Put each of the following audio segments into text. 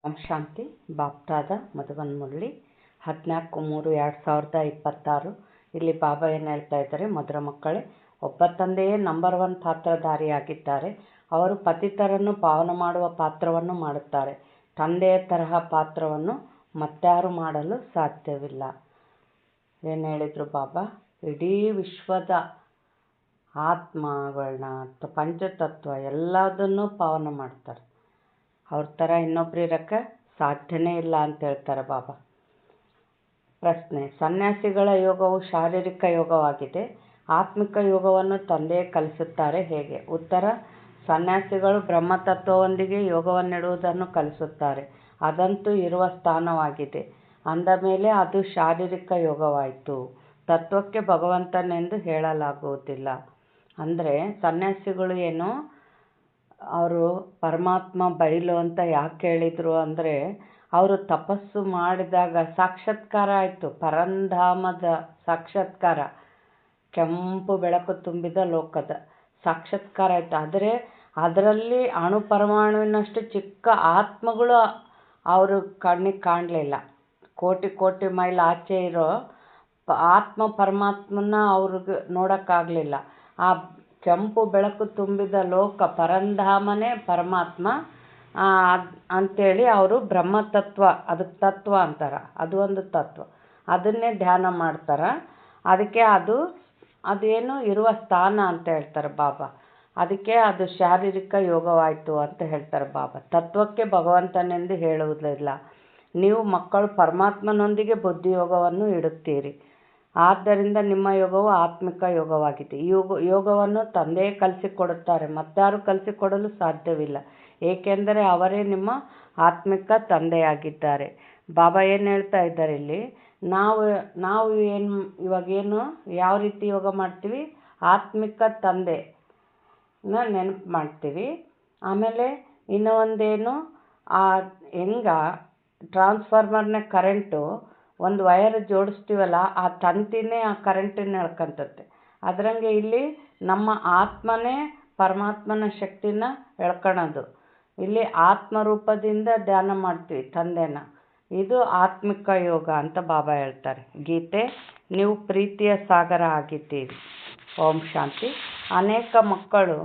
ಓಂ ಶಾಂತಿ ಬಾಪ್ತಾದ ಮಧುಬನ್ ಮುರಳಿ 14/3/2026. ಇಲ್ಲಿ ಬಾಬಾ ಏನು ಹೇಳ್ತಾ ಇದ್ದಾರೆ, ಮಧುರ ಮಕ್ಕಳೇ, ಒಬ್ಬ ತಂದೆಯೇ ನಂಬರ್ 1 ಪಾತ್ರಧಾರಿಯಾಗಿದ್ದಾರೆ. ಅವರು ಪತಿತರನ್ನು ಪಾವನ ಮಾಡುವ ಪಾತ್ರವನ್ನು ಮಾಡುತ್ತಾರೆ. ತಂದೆಯ ತರಹ ಪಾತ್ರವನ್ನು ಮತ್ತಾರು ಮಾಡಲು ಸಾಧ್ಯವಿಲ್ಲ. ಏನು ಹೇಳಿದರು ಬಾಬಾ? ಇಡೀ ವಿಶ್ವದ ಆತ್ಮಗಳನ್ನ ಪಂಚತತ್ವ ಎಲ್ಲದನ್ನೂ ಪಾವನ ಮಾಡ್ತಾರೆ. ಅವ್ರ ಥರ ಇನ್ನೊಬ್ರು ಇರೋಕ್ಕೆ ಸಾಧ್ಯನೇ ಇಲ್ಲ ಅಂತ ಹೇಳ್ತಾರೆ ಬಾಬಾ. ಪ್ರಶ್ನೆ: ಸನ್ಯಾಸಿಗಳ ಯೋಗವು ಶಾರೀರಿಕ ಯೋಗವಾಗಿದೆ. ಆತ್ಮಿಕ ಯೋಗವನ್ನು ತಂದೆಯೇ ಕಲಿಸುತ್ತಾರೆ ಹೇಗೆ? ಉತ್ತರ: ಸನ್ಯಾಸಿಗಳು ಬ್ರಹ್ಮತತ್ವದೊಂದಿಗೆ ಯೋಗವನ್ನಿಡುವುದನ್ನು ಕಲಿಸುತ್ತಾರೆ. ಅದಂತೂ ಇರುವ ಸ್ಥಾನವಾಗಿದೆ. ಅಂದ ಮೇಲೆ ಅದು ಶಾರೀರಿಕ ಯೋಗವಾಯಿತು. ತತ್ವಕ್ಕೆ ಭಗವಂತನೆಂದು ಹೇಳಲಾಗುವುದಿಲ್ಲ. ಅಂದರೆ ಸನ್ಯಾಸಿಗಳು ಏನು, ಅವರು ಪರಮಾತ್ಮ ಬಯಲು ಅಂತ ಯಾಕೆ ಹೇಳಿದರು ಅಂದರೆ, ಅವರು ತಪಸ್ಸು ಮಾಡಿದಾಗ ಸಾಕ್ಷಾತ್ಕಾರ ಆಯಿತು. ಪರಂಧಾಮದ ಸಾಕ್ಷಾತ್ಕಾರ, ಕೆಂಪು ಬೆಳಕು ತುಂಬಿದ ಲೋಕದ ಸಾಕ್ಷಾತ್ಕಾರ ಆಯಿತು. ಆದರೆ ಅದರಲ್ಲಿ ಅಣು ಪರಮಾಣುವಿನಷ್ಟು ಚಿಕ್ಕ ಆತ್ಮಗಳು ಅವರು ಕಣ್ಣಿಗೆ ಕಾಣಲಿಲ್ಲ. ಕೋಟಿ ಕೋಟಿ ಮೈಲ್ ಆಚೆ ಇರೋ ಆತ್ಮ ಪರಮಾತ್ಮನ ಅವ್ರಿಗೆ ನೋಡೋಕ್ಕಾಗಲಿಲ್ಲ. ಆ ಕೆಂಪು ಬೆಳಕು ತುಂಬಿದ ಲೋಕ ಪರಂಧಾಮನೇ ಪರಮಾತ್ಮ ಅಂಥೇಳಿ ಅವರು ಬ್ರಹ್ಮತತ್ವ, ಅದಕ್ಕೆ ತತ್ವ ಅಂತಾರೆ. ಅದು ಒಂದು ತತ್ವ, ಅದನ್ನೇ ಧ್ಯಾನ ಮಾಡ್ತಾರೆ. ಅದಕ್ಕೆ ಅದೇನು ಇರುವ ಸ್ಥಾನ ಅಂತ ಹೇಳ್ತಾರೆ ಬಾಬಾ. ಅದಕ್ಕೆ ಅದು ಶಾರೀರಿಕ ಯೋಗವಾಯಿತು ಅಂತ ಹೇಳ್ತಾರೆ ಬಾಬಾ. ತತ್ವಕ್ಕೆ ಭಗವಂತನೆಂದು ಹೇಳುವುದಿಲ್ಲ. ನೀವು ಮಕ್ಕಳು ಪರಮಾತ್ಮನೊಂದಿಗೆ ಬುದ್ಧಿಯೋಗವನ್ನು ಇಡುತ್ತೀರಿ. ಆದ್ದರಿಂದ ನಿಮ್ಮ ಯೋಗವು ಆತ್ಮಿಕ ಯೋಗವಾಗಿದೆ. ಈ ಯೋಗವನ್ನು ತಂದೆಯೇ ಕಲಿಸಿಕೊಡುತ್ತಾರೆ. ಮತ್ತಾರು ಕಲಿಸಿಕೊಡಲು ಸಾಧ್ಯವಿಲ್ಲ, ಏಕೆಂದರೆ ಅವರೇ ನಿಮ್ಮ ಆತ್ಮಿಕ ತಂದೆಯಾಗಿದ್ದಾರೆ. ಬಾಬಾ ಏನು ಹೇಳ್ತಾ ಇದ್ದಾರೆ ಇಲ್ಲಿ, ನಾವು ಏನು ಇವಾಗೇನು ಯಾವ ರೀತಿ ಯೋಗ ಮಾಡ್ತೀವಿ? ಆತ್ಮಿಕ ತಂದೆನ ನೆನಪು ಮಾಡ್ತೀವಿ. ಆಮೇಲೆ ಇನ್ನೂ ಒಂದೇನು, ಟ್ರಾನ್ಸ್ಫಾರ್ಮರ್ನ ಕರೆಂಟು ಒಂದು ವಯರ್ ಜೋಡಿಸ್ತೀವಲ್ಲ, ಆ ತಂತಿನೇ ಆ ಕರೆಂಟನ್ನು ಎಳ್ಕೊಂತತೆ. ಅದರಂಗೆ ಇಲ್ಲಿ ನಮ್ಮ ಆತ್ಮನೇ ಪರಮಾತ್ಮನ ಶಕ್ತಿನ ಎಳ್ಕೊಳ್ಳೋದು. ಇಲ್ಲಿ ಆತ್ಮರೂಪದಿಂದ ಧ್ಯಾನ ಮಾಡ್ತೀವಿ ತಂದೆನ. ಇದು ಆತ್ಮಿಕ ಯೋಗ ಅಂತ ಬಾಬಾ ಹೇಳ್ತಾರೆ. ಗೀತೆ: ನೀವು ಪ್ರೀತಿಯ ಸಾಗರ ಆಗಿದ್ದೀರಿ. ಓಂ ಶಾಂತಿ. ಅನೇಕ ಮಕ್ಕಳು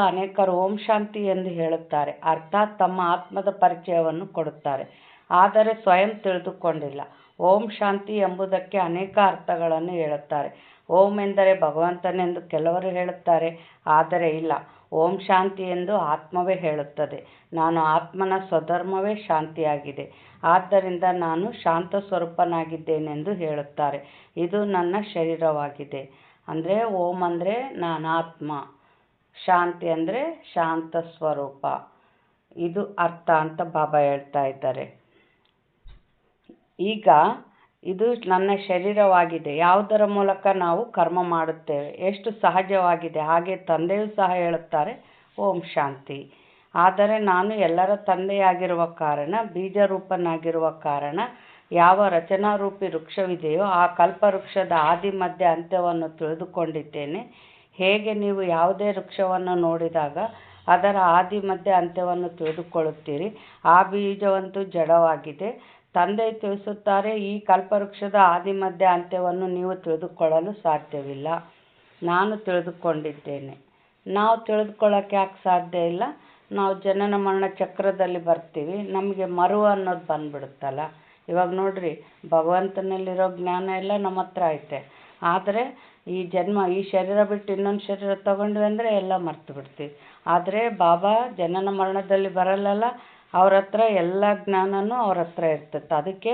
ಅನೇಕರು ಓಂ ಶಾಂತಿ ಎಂದು ಹೇಳುತ್ತಾರೆ, ಅರ್ಥಾತ್ ತಮ್ಮ ಆತ್ಮದ ಪರಿಚಯವನ್ನು ಕೊಡುತ್ತಾರೆ, ಆದರೆ ಸ್ವಯಂ ತಿಳಿದುಕೊಂಡಿಲ್ಲ. ಓಂ ಶಾಂತಿ ಎಂಬುದಕ್ಕೆ ಅನೇಕ ಅರ್ಥಗಳನ್ನು ಹೇಳುತ್ತಾರೆ. ಓಂ ಎಂದರೆ ಭಗವಂತನೆಂದು ಕೆಲವರು ಹೇಳುತ್ತಾರೆ, ಆದರೆ ಇಲ್ಲ, ಓಂ ಶಾಂತಿ ಎಂದು ಆತ್ಮವೇ ಹೇಳುತ್ತದೆ. ನಾನು ಆತ್ಮನ ಸ್ವಧರ್ಮವೇ ಶಾಂತಿಯಾಗಿದೆ, ಆದ್ದರಿಂದ ನಾನು ಶಾಂತ ಸ್ವರೂಪನಾಗಿದ್ದೇನೆಂದು ಹೇಳುತ್ತಾರೆ. ಇದು ನನ್ನ ಶರೀರವಾಗಿದೆ. ಅಂದರೆ ಓಂ ಅಂದರೆ ನಾನು ಆತ್ಮ, ಶಾಂತಿ ಅಂದರೆ ಶಾಂತ ಸ್ವರೂಪ. ಇದು ಅರ್ಥ ಅಂತ ಬಾಬಾ ಹೇಳ್ತಾ ಇದ್ದಾರೆ. ಈಗ ಇದು ನನ್ನ ಶರೀರವಾಗಿದೆ. ಯಾವುದರ ಮೂಲಕ ನಾವು ಕರ್ಮ ಮಾಡುತ್ತೇವೆ, ಎಷ್ಟು ಸಹಜವಾಗಿದೆ. ಹಾಗೆ ತಂದೆಯೂ ಸಹ ಹೇಳುತ್ತಾರೆ ಓಂ ಶಾಂತಿ. ಆದರೆ ನಾನು ಎಲ್ಲರ ತಂದೆಯಾಗಿರುವ ಕಾರಣ, ಬೀಜರೂಪನಾಗಿರುವ ಕಾರಣ, ಯಾವ ರಚನಾರೂಪಿ ವೃಕ್ಷವಿದೆಯೋ ಆ ಕಲ್ಪವೃಕ್ಷದ ಆದಿ ಮಧ್ಯ ಅಂತ್ಯವನ್ನು ತಿಳಿದುಕೊಂಡಿದ್ದೇನೆ. ಹೇಗೆ ನೀವು ಯಾವುದೇ ವೃಕ್ಷವನ್ನು ನೋಡಿದಾಗ ಅದರ ಆದಿ ಮಧ್ಯ ಅಂತ್ಯವನ್ನು ತಿಳಿದುಕೊಳ್ಳುತ್ತೀರಿ, ಆ ಬೀಜವಂತೂ ಜಡವಾಗಿದೆ. ತಂದೆ ತಿಳಿಸುತ್ತಾರೆ, ಈ ಕಲ್ಪವೃಕ್ಷದ ಆದಿ ಮಧ್ಯ ಅಂತ್ಯವನ್ನು ನೀವು ತಿಳಿದುಕೊಳ್ಳಲು ಸಾಧ್ಯವಿಲ್ಲ. ನಾನು ತಿಳಿದುಕೊಂಡಿದ್ದೇನೆ. ನಾವು ತಿಳಿದುಕೊಳ್ಳೋಕೆ ಯಾಕೆ ಸಾಧ್ಯ ಇಲ್ಲ? ನಾವು ಜನನ ಮರಣ ಚಕ್ರದಲ್ಲಿ ಬರ್ತೀವಿ, ನಮಗೆ ಮರು ಅನ್ನೋದು ಬಂದ್ಬಿಡುತ್ತಲ್ಲ. ಇವಾಗ ನೋಡ್ರಿ, ಭಗವಂತನಲ್ಲಿರೋ ಜ್ಞಾನ ಎಲ್ಲ ನಮ್ಮ ಹತ್ರ ಐತೆ. ಆದರೆ ಈ ಶರೀರ ಬಿಟ್ಟು ಇನ್ನೊಂದು ಶರೀರ ತಗೊಂಡ್ವಿ ಅಂದರೆ ಎಲ್ಲ ಮರ್ತು ಬಿಡ್ತೀವಿ. ಆದರೆ ಬಾಬಾ ಜನನ ಮರಣದಲ್ಲಿ ಬರಲ್ಲಲ್ಲ, ಅವ್ರ ಹತ್ರ ಎಲ್ಲ ಜ್ಞಾನನೂ ಅವ್ರ ಹತ್ರ ಇರ್ತದೆ. ಅದಕ್ಕೆ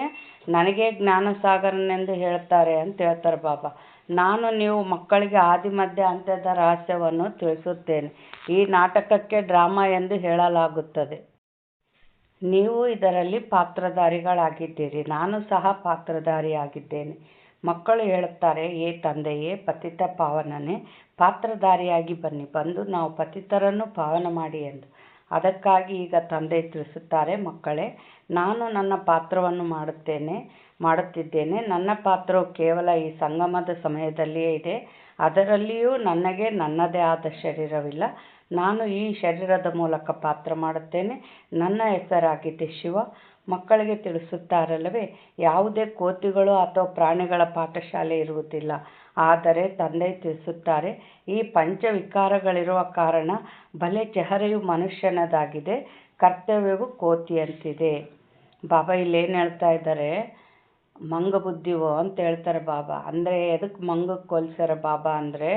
ನನಗೆ ಜ್ಞಾನ ಸಾಗರನೆಂದು ಹೇಳ್ತಾರೆ ಅಂತ ಹೇಳ್ತಾರೆ ಬಾಬಾ. ನೀವು ಮಕ್ಕಳಿಗೆ ಆದಿ ಮಧ್ಯ ಅಂತ್ಯದ ರಹಸ್ಯವನ್ನು ತಿಳಿಸುತ್ತೇನೆ. ಈ ನಾಟಕಕ್ಕೆ ಡ್ರಾಮಾ ಎಂದು ಹೇಳಲಾಗುತ್ತದೆ. ನೀವು ಇದರಲ್ಲಿ ಪಾತ್ರಧಾರಿಗಳಾಗಿದ್ದೀರಿ. ನಾನು ಸಹ ಪಾತ್ರಧಾರಿಯಾಗಿದ್ದೇನೆ. ಮಕ್ಕಳು ಹೇಳುತ್ತಾರೆ, ಏ ತಂದೆಯೇ, ಪತಿತ ಪಾವನನೇ, ಪಾತ್ರಧಾರಿಯಾಗಿ ಬಂದು ನಾವು ಪತಿತರನ್ನು ಪಾವನ ಮಾಡಿ ಎಂದು. ಅದಕ್ಕಾಗಿ ಈಗ ತಂದೆ ತಿಳಿಸುತ್ತಾರೆ, ಮಕ್ಕಳೇ, ನಾನು ನನ್ನ ಪಾತ್ರವನ್ನು ಮಾಡುತ್ತಿದ್ದೇನೆ. ನನ್ನ ಪಾತ್ರವು ಕೇವಲ ಈ ಸಂಗಮದ ಸಮಯದಲ್ಲಿಯೇ ಇದೆ. ಅದರಲ್ಲಿಯೂ ನನಗೆ ನನ್ನದೇ ಆದ ಶರೀರವಿಲ್ಲ. ನಾನು ಈ ಶರೀರದ ಮೂಲಕ ಪಾತ್ರ ಮಾಡುತ್ತೇನೆ. ನನ್ನ ಹೆಸರಾಗಿದೆ ಶಿವ. ಮಕ್ಕಳಿಗೆ ತಿಳಿಸುತ್ತಾರಲ್ಲವೇ, ಯಾವುದೇ ಕೋತಿಗಳು ಅಥವಾ ಪ್ರಾಣಿಗಳ ಪಾಠಶಾಲೆ ಇರುವುದಿಲ್ಲ. ಆದರೆ ತಂದೆ ತಿಳಿಸುತ್ತಾರೆ, ಈ ಪಂಚವಿಕಾರಗಳಿರುವ ಕಾರಣ ಬಲೆ ಚೆಹರೆಯು ಮನುಷ್ಯನದಾಗಿದೆ, ಕರ್ತವ್ಯವು ಕೋತಿಯಂತಿದೆ. ಬಾಬಾ ಇಲ್ಲೇನು ಹೇಳ್ತಾ ಇದ್ದಾರೆ, ಮಂಗ ಬುದ್ಧಿವೋ ಅಂತ ಹೇಳ್ತಾರೆ ಬಾಬಾ. ಅಂದರೆ ಎದಕ್ಕೆ ಮಂಗಕ್ಕೆ ಹೋಲಿಸ್ಯಾರ ಬಾಬಾ ಅಂದರೆ,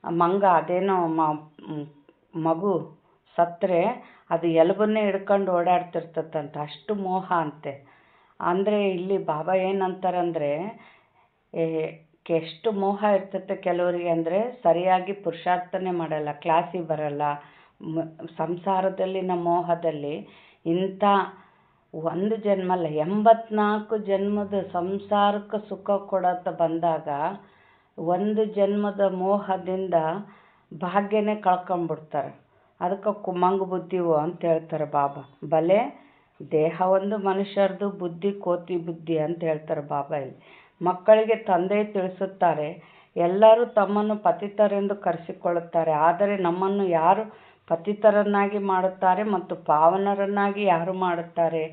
ಮಂಗ ಅದೇನೋ ಮಗು ಸತ್ತರೆ ಅದು ಎಲುಬನ್ನೇ ಹಿಡ್ಕೊಂಡು ಓಡಾಡ್ತಿರ್ತದಂತೆ, ಅಷ್ಟು ಮೋಹ ಅಂತೆ. ಅಂದರೆ ಇಲ್ಲಿ ಬಾಬಾ ಏನಂತಾರಂದರೆ, ಎಷ್ಟು ಮೋಹ ಇರ್ತೈತೆ ಕೆಲವರಿಗೆ ಅಂದರೆ ಸರಿಯಾಗಿ ಪುರುಷಾರ್ಥನೆ ಮಾಡಲ್ಲ, ಕ್ಲಾಸಿಗೆ ಬರಲ್ಲ, ಸಂಸಾರದಲ್ಲಿನ ಮೋಹದಲ್ಲಿ ಇಂಥ ಒಂದು ಜನ್ಮ ಅಲ್ಲ 84 ಜನ್ಮದ ಸಂಸಾರಕ್ಕೆ ಸುಖ ಕೊಡತ್ತ ಬಂದಾಗ ಒಂದು ಜನ್ಮದ ಮೋಹದಿಂದ ಭಾಗ್ಯನೇ ಕಳ್ಕೊಂಬಿಡ್ತಾರೆ. ಅದಕ್ಕೆ ಮಂಗ ಬುದ್ಧಿವು ಅಂತ ಹೇಳ್ತಾರೆ ಬಾಬಾ. ಬಲೆ ದೇಹ ಒಂದು ಮನುಷ್ಯರದು, ಬುದ್ಧಿ ಕೋತಿ ಬುದ್ಧಿ ಅಂತ ಹೇಳ್ತಾರೆ ಬಾಬಾ. ಇಲ್ಲಿ ಮಕ್ಕಳಿಗೆ ತಂದೆ ತಿಳಿಸುತ್ತಾರೆ, ಎಲ್ಲರೂ ತಮ್ಮನ್ನು ಪತಿತರೆಂದು ಕರೆಸಿಕೊಳ್ಳುತ್ತಾರೆ, ಆದರೆ ನಮ್ಮನ್ನು ಯಾರು ಪತಿತರನ್ನಾಗಿ ಮಾಡುತ್ತಾರೆ ಮತ್ತು ಪಾವನರನ್ನಾಗಿ ಯಾರು ಮಾಡುತ್ತಾರೆ?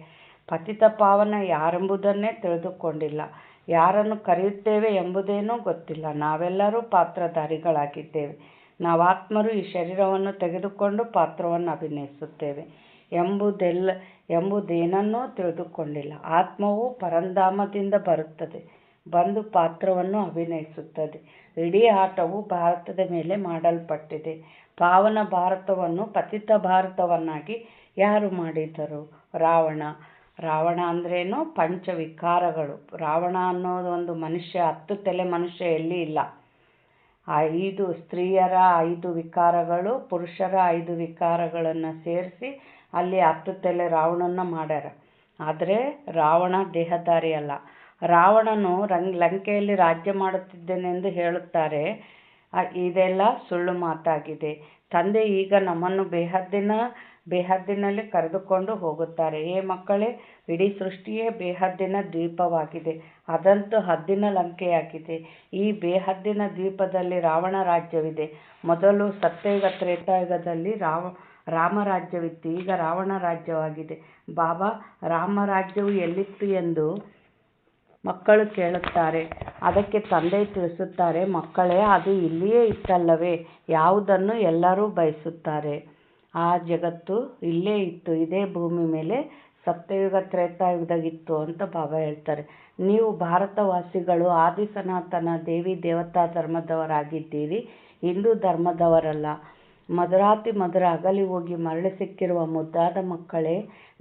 ಪತಿತ ಪಾವನ ಯಾರೆಂಬುದನ್ನೇ ತಿಳಿದುಕೊಂಡಿಲ್ಲ, ಯಾರನ್ನು ಕರೆಯುತ್ತೇವೆ ಎಂಬುದೇನೂ ಗೊತ್ತಿಲ್ಲ. ನಾವೆಲ್ಲರೂ ಪಾತ್ರಧಾರಿಗಳಾಗಿದ್ದೇವೆ. ನಾವು ಆತ್ಮರು ಈ ಶರೀರವನ್ನು ತೆಗೆದುಕೊಂಡು ಪಾತ್ರವನ್ನು ಅಭಿನಯಿಸುತ್ತೇವೆ ಎಂಬುದೇನನ್ನೂ ತಿಳಿದುಕೊಂಡಿಲ್ಲ. ಆತ್ಮವು ಪರಂಧಾಮದಿಂದ ಬರುತ್ತದೆ, ಬಂದು ಪಾತ್ರವನ್ನು ಅಭಿನಯಿಸುತ್ತದೆ. ಇಡೀ ಆಟವು ಭಾರತದ ಮೇಲೆ ಮಾಡಲ್ಪಟ್ಟಿದೆ. ಪಾವನ ಭಾರತವನ್ನು ಪತಿತ ಭಾರತವನ್ನಾಗಿ ಯಾರು ಮಾಡಿದರು? ರಾವಣ. ರಾವಣ ಅಂದ್ರೇನು? ಪಂಚವಿಕಾರಗಳು. ರಾವಣ ಅನ್ನೋದು ಒಂದು ಮನುಷ್ಯ, 10 ತಲೆ ಮನುಷ್ಯ ಎಲ್ಲಿ ಇಲ್ಲ. 5 ಸ್ತ್ರೀಯರ 5 ವಿಕಾರಗಳು, ಪುರುಷರ 5 ವಿಕಾರಗಳನ್ನು ಸೇರಿಸಿ ಅಲ್ಲಿ 10 ತಲೆ ರಾವಣನ ಮಾಡ್ಯಾರ. ಆದರೆ ರಾವಣ ದೇಹಧಾರಿ ಅಲ್ಲ. ರಾವಣನು ಲಂಕೆಯಲ್ಲಿ ರಾಜ್ಯ ಮಾಡುತ್ತಿದ್ದೇನೆಂದು ಹೇಳುತ್ತಾರೆ. ಇದೆಲ್ಲ ಸುಳ್ಳು ಮಾತಾಗಿದೆ. ತಂದೆ ಈಗ ನಮ್ಮನ್ನು ಬೇಹದ್ದಿನಲ್ಲಿ ಕರೆದುಕೊಂಡು ಹೋಗುತ್ತಾರೆ. ಮಕ್ಕಳೇ, ಇಡೀ ಸೃಷ್ಟಿಯೇ ಬೇಹದ್ದಿನ ದ್ವೀಪವಾಗಿದೆ. ಅದಂತೂ ಹದ್ದಿನ ಲಂಕೆಯಾಗಿದೆ. ಈ ಬೇಹದ್ದಿನ ದ್ವೀಪದಲ್ಲಿ ರಾವಣ ರಾಜ್ಯವಿದೆ. ಮೊದಲು ಸತ್ಯಯುಗ ತ್ರೇತಾಯುಗದಲ್ಲಿ ರಾಮರಾಜ್ಯವಿತ್ತು, ಈಗ ರಾವಣ ರಾಜ್ಯವಾಗಿದೆ. ಬಾಬಾ, ರಾಮರಾಜ್ಯವು ಎಲ್ಲಿತ್ತು ಎಂದು ಮಕ್ಕಳು ಕೇಳುತ್ತಾರೆ. ಅದಕ್ಕೆ ತಂದೆ ತಿಳಿಸುತ್ತಾರೆ, ಮಕ್ಕಳೇ, ಅದು ಇಲ್ಲಿಯೇ ಇತ್ತಲ್ಲವೇ? ಯಾವುದನ್ನು ಎಲ್ಲರೂ ಬಯಸುತ್ತಾರೆ. ಆ ಜಗತ್ತು ಇಲ್ಲೇ ಇತ್ತು, ಇದೇ ಭೂಮಿ ಮೇಲೆ ಸತ್ಯಯುಗ ತ್ರೇತಾಯುಗದಾಗಿತ್ತು ಅಂತ ಬಾಬಾ ಹೇಳ್ತಾರೆ. ನೀವು ಭಾರತವಾಸಿಗಳು ಆದಿ ಸನಾತನ ದೇವಿ ದೇವತಾ ಧರ್ಮದವರಾಗಿದ್ದೀರಿ, ಹಿಂದೂ ಧರ್ಮದವರಲ್ಲ. ಮಧುರಾತಿ ಮಧುರ ಅಗಲಿ ಹೋಗಿ ಮರಳಿ ಸಿಕ್ಕಿರುವ ಮುದ್ದಾದ ಮಕ್ಕಳೇ,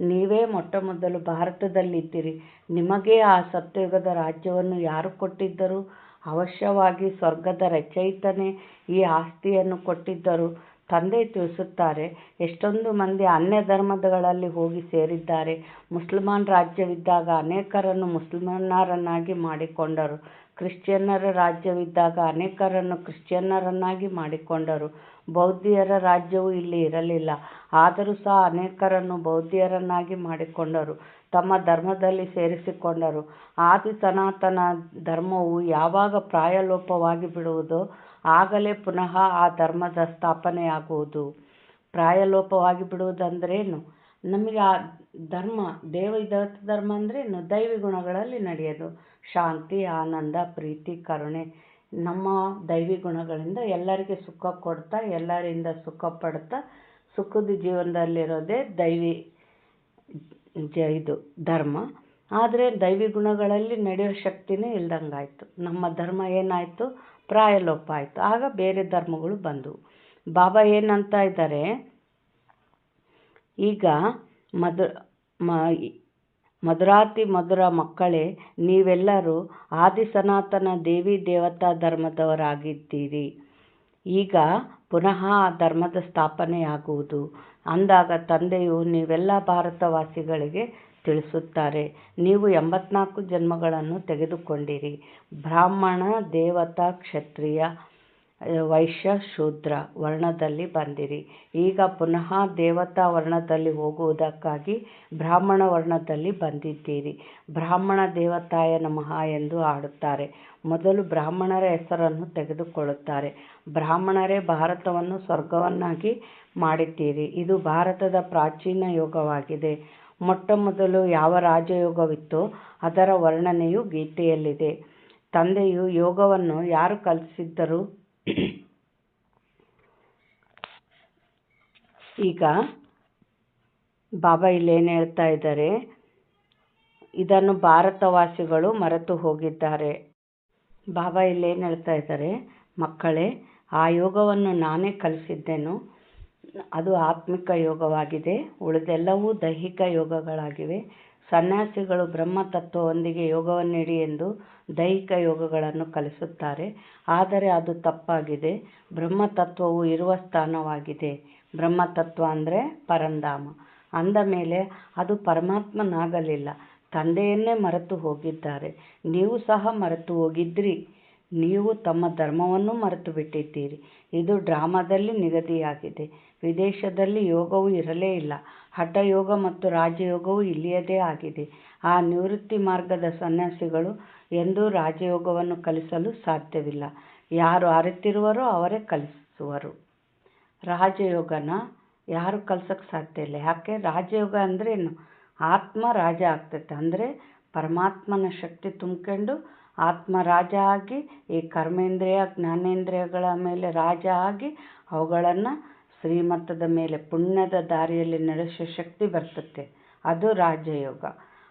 ನೀವೇ ಮೊಟ್ಟ ಮೊದಲು ಭಾರತದಲ್ಲಿದ್ದೀರಿ. ನಿಮಗೆ ಆ ಸತ್ಯಯುಗದ ರಾಜ್ಯವನ್ನು ಯಾರು ಕೊಟ್ಟಿದ್ದರು? ಅವಶ್ಯವಾಗಿ ಸ್ವರ್ಗದ ರಚಯಿತನೇ ಈ ಆಸ್ತಿಯನ್ನು ಕೊಟ್ಟಿದ್ದರು. ತಂದೆ ತಿಳಿಸುತ್ತಾರೆ, ಎಷ್ಟೊಂದು ಮಂದಿ ಅನ್ಯ ಧರ್ಮಗಳಲ್ಲಿ ಹೋಗಿ ಸೇರಿದ್ದಾರೆ. ಮುಸಲ್ಮಾನ್ ರಾಜ್ಯವಿದ್ದಾಗ ಅನೇಕರನ್ನು ಮುಸಲ್ಮಾನರನ್ನಾಗಿ ಮಾಡಿಕೊಂಡರು. ಕ್ರಿಶ್ಚಿಯನ್ನರ ರಾಜ್ಯವಿದ್ದಾಗ ಅನೇಕರನ್ನು ಕ್ರಿಶ್ಚಿಯನ್ನರನ್ನಾಗಿ ಮಾಡಿಕೊಂಡರು. ಬೌದ್ಧಿಯರ ರಾಜ್ಯವು ಇಲ್ಲಿ ಇರಲಿಲ್ಲ, ಆದರೂ ಸಹ ಅನೇಕರನ್ನು ಬೌದ್ಧಿಯರನ್ನಾಗಿ ಮಾಡಿಕೊಂಡರು, ತಮ್ಮ ಧರ್ಮದಲ್ಲಿ ಸೇರಿಸಿಕೊಂಡರು. ಆದಿ ಸನಾತನ ಧರ್ಮವು ಯಾವಾಗ ಪ್ರಾಯಲೋಪವಾಗಿ ಬಿಡುವುದೋ ಆಗಲೇ ಪುನಃ ಆ ಧರ್ಮದ ಸ್ಥಾಪನೆಯಾಗುವುದು. ಪ್ರಾಯಲೋಪವಾಗಿ ಬಿಡುವುದಂದ್ರೇನು? ನಮಗೆ ಆ ಧರ್ಮ ದೇವತಾ ಧರ್ಮ ಅಂದ್ರೇನು? ದೈವಿ ಗುಣಗಳಲ್ಲಿ ನಡೆಯೋದು. ಶಾಂತಿ, ಆನಂದ, ಪ್ರೀತಿ, ಕರುಣೆ, ನಮ್ಮ ದೈವಿ ಗುಣಗಳಿಂದ ಎಲ್ಲರಿಗೆ ಸುಖ ಕೊಡ್ತಾ, ಎಲ್ಲರಿಂದ ಸುಖ ಪಡ್ತಾ, ಸುಖದ ಜೀವನದಲ್ಲಿರೋದೇ ದೈವಿ ಇದು ಧರ್ಮ. ಆದರೆ ದೈವಿ ಗುಣಗಳಲ್ಲಿ ನಡೆಯೋ ಶಕ್ತಿನೇ ಇಲ್ದಂಗಾಯ್ತು. ನಮ್ಮ ಧರ್ಮ ಏನಾಯಿತು? ಪ್ರಾಯಲೋಪ ಆಯಿತು. ಆಗ ಬೇರೆ ಧರ್ಮಗಳು ಬಂದವು. ಬಾಬಾ ಏನಂತ ಇದ್ದಾರೆ, ಈಗ ಮಧುರಾತಿ ಮಧುರ ಮಕ್ಕಳೇ, ನೀವೆಲ್ಲರೂ ಆದಿ ಸನಾತನ ದೇವಿ ದೇವತಾ ಧರ್ಮದವರಾಗಿದ್ದೀರಿ. ಈಗ ಪುನಃ ಆ ಧರ್ಮದ ಸ್ಥಾಪನೆಯಾಗುವುದು ಅಂದಾಗ ತಂದೆಯು ನೀವೆಲ್ಲ ಭಾರತವಾಸಿಗಳಿಗೆ ತಿಳಿಸುತ್ತಾರೆ, ನೀವು 84 ಜನ್ಮಗಳನ್ನು ತೆಗೆದುಕೊಂಡಿರಿ. ಬ್ರಾಹ್ಮಣ, ದೇವತಾ, ಕ್ಷತ್ರಿಯ, ವೈಶ್ಯ ಶೂದ್ರ ವರ್ಣದಲ್ಲಿ ಬಂದಿರಿ. ಈಗ ಪುನಃ ದೇವತಾ ವರ್ಣದಲ್ಲಿ ಹೋಗುವುದಕ್ಕಾಗಿ ಬ್ರಾಹ್ಮಣ ವರ್ಣದಲ್ಲಿ ಬಂದಿದ್ದೀರಿ. ಬ್ರಾಹ್ಮಣ ದೇವತಾಯ ನಮಃ ಎಂದು ಹಾಡುತ್ತಾರೆ. ಮೊದಲು ಬ್ರಾಹ್ಮಣರ ಹೆಸರನ್ನು ತೆಗೆದುಕೊಳ್ಳುತ್ತಾರೆ. ಬ್ರಾಹ್ಮಣರೇ ಭಾರತವನ್ನು ಸ್ವರ್ಗವನ್ನಾಗಿ ಮಾಡಿದ್ದೀರಿ. ಇದು ಭಾರತದ ಪ್ರಾಚೀನ ಯೋಗವಾಗಿದೆ. ಮೊಟ್ಟ ಮೊದಲು ಯಾವ ರಾಜಯೋಗವಿತ್ತೋ ಅದರ ವರ್ಣನೆಯು ಗೀತೆಯಲ್ಲಿದೆ. ತಂದೆಯು ಯೋಗವನ್ನು ಯಾರು ಕಲಿಸಿದ್ದರು? ಈಗ ಬಾಬಾ ಇಲ್ಲೇನು ಹೇಳ್ತಾ ಇದ್ದಾರೆ, ಇದನ್ನು ಭಾರತವಾಸಿಗಳು ಮರೆತು ಹೋಗಿದ್ದಾರೆ. ಬಾಬಾ ಇಲ್ಲೇನು ಹೇಳ್ತಾ ಇದ್ದಾರೆ, ಮಕ್ಕಳೇ, ಆ ಯೋಗವನ್ನು ನಾನೇ ಕಲಿಸಿದ್ದೆನು. ಅದು ಆತ್ಮಿಕ ಯೋಗವಾಗಿದೆ. ಉಳಿದೆಲ್ಲವೂ ದೈಹಿಕ ಯೋಗಗಳಾಗಿವೆ. ಸನ್ಯಾಸಿಗಳು ಬ್ರಹ್ಮತತ್ವದೊಂದಿಗೆ ಯೋಗವನ್ನು ನೀಡಿ ಎಂದು ದೈಹಿಕ ಯೋಗಗಳನ್ನು ಕಲಿಸುತ್ತಾರೆ. ಆದರೆ ಅದು ತಪ್ಪಾಗಿದೆ. ಬ್ರಹ್ಮತತ್ವವು ಇರುವ ಸ್ಥಾನವಾಗಿದೆ. ಬ್ರಹ್ಮತತ್ವ ಅಂದರೆ ಪರಂಧಾಮ. ಅಂದ ಮೇಲೆ ಅದು ಪರಮಾತ್ಮನಾಗಲಿಲ್ಲ. ತಂದೆಯನ್ನೇ ಮರೆತು ಹೋಗಿದ್ದಾರೆ. ನೀವು ಸಹ ಮರೆತು ಹೋಗಿದ್ರಿ. ನೀವು ತಮ್ಮ ಧರ್ಮವನ್ನು ಮರೆತು ಬಿಟ್ಟಿದ್ದೀರಿ. ಇದು ಡ್ರಾಮಾದಲ್ಲಿ ನಿಗದಿಯಾಗಿದೆ. ವಿದೇಶದಲ್ಲಿ ಯೋಗವು ಇರಲೇ ಇಲ್ಲ. ಹಠಯೋಗ ಮತ್ತು ರಾಜಯೋಗವು ಇಲ್ಲಿಯದೇ ಆಗಿದೆ. ಆ ನಿವೃತ್ತಿ ಮಾರ್ಗದ ಸನ್ಯಾಸಿಗಳು ಎಂದೂ ರಾಜಯೋಗವನ್ನು ಕಲಿಸಲು ಸಾಧ್ಯವಿಲ್ಲ. ಯಾರು ಅರಿತಿರುವರೋ ಅವರೇ ಕಲಿಸುವರು. ರಾಜಯೋಗನ ಯಾರು ಕಲ್ಸೋಕ್ಕೆ ಸಾಧ್ಯ ಇಲ್ಲ. ಯಾಕೆ? ರಾಜಯೋಗ ಅಂದ್ರೇನು? ಆತ್ಮ ರಾಜ ಆಗ್ತೈತೆ. ಅಂದರೆ ಪರಮಾತ್ಮನ ಶಕ್ತಿ ತುಂಬಿಕೊಂಡು ಆತ್ಮ ರಾಜ ಆಗಿ ಈ ಕರ್ಮೇಂದ್ರಿಯ ಜ್ಞಾನೇಂದ್ರಿಯಗಳ ಮೇಲೆ ರಾಜ ಆಗಿ ಅವುಗಳನ್ನು ಶ್ರೀಮತದ ಮೇಲೆ ಪುಣ್ಯದ ದಾರಿಯಲ್ಲಿ ನಡೆಸೋ ಶಕ್ತಿ ಬರ್ತದೆ. ಅದು ರಾಜಯೋಗ.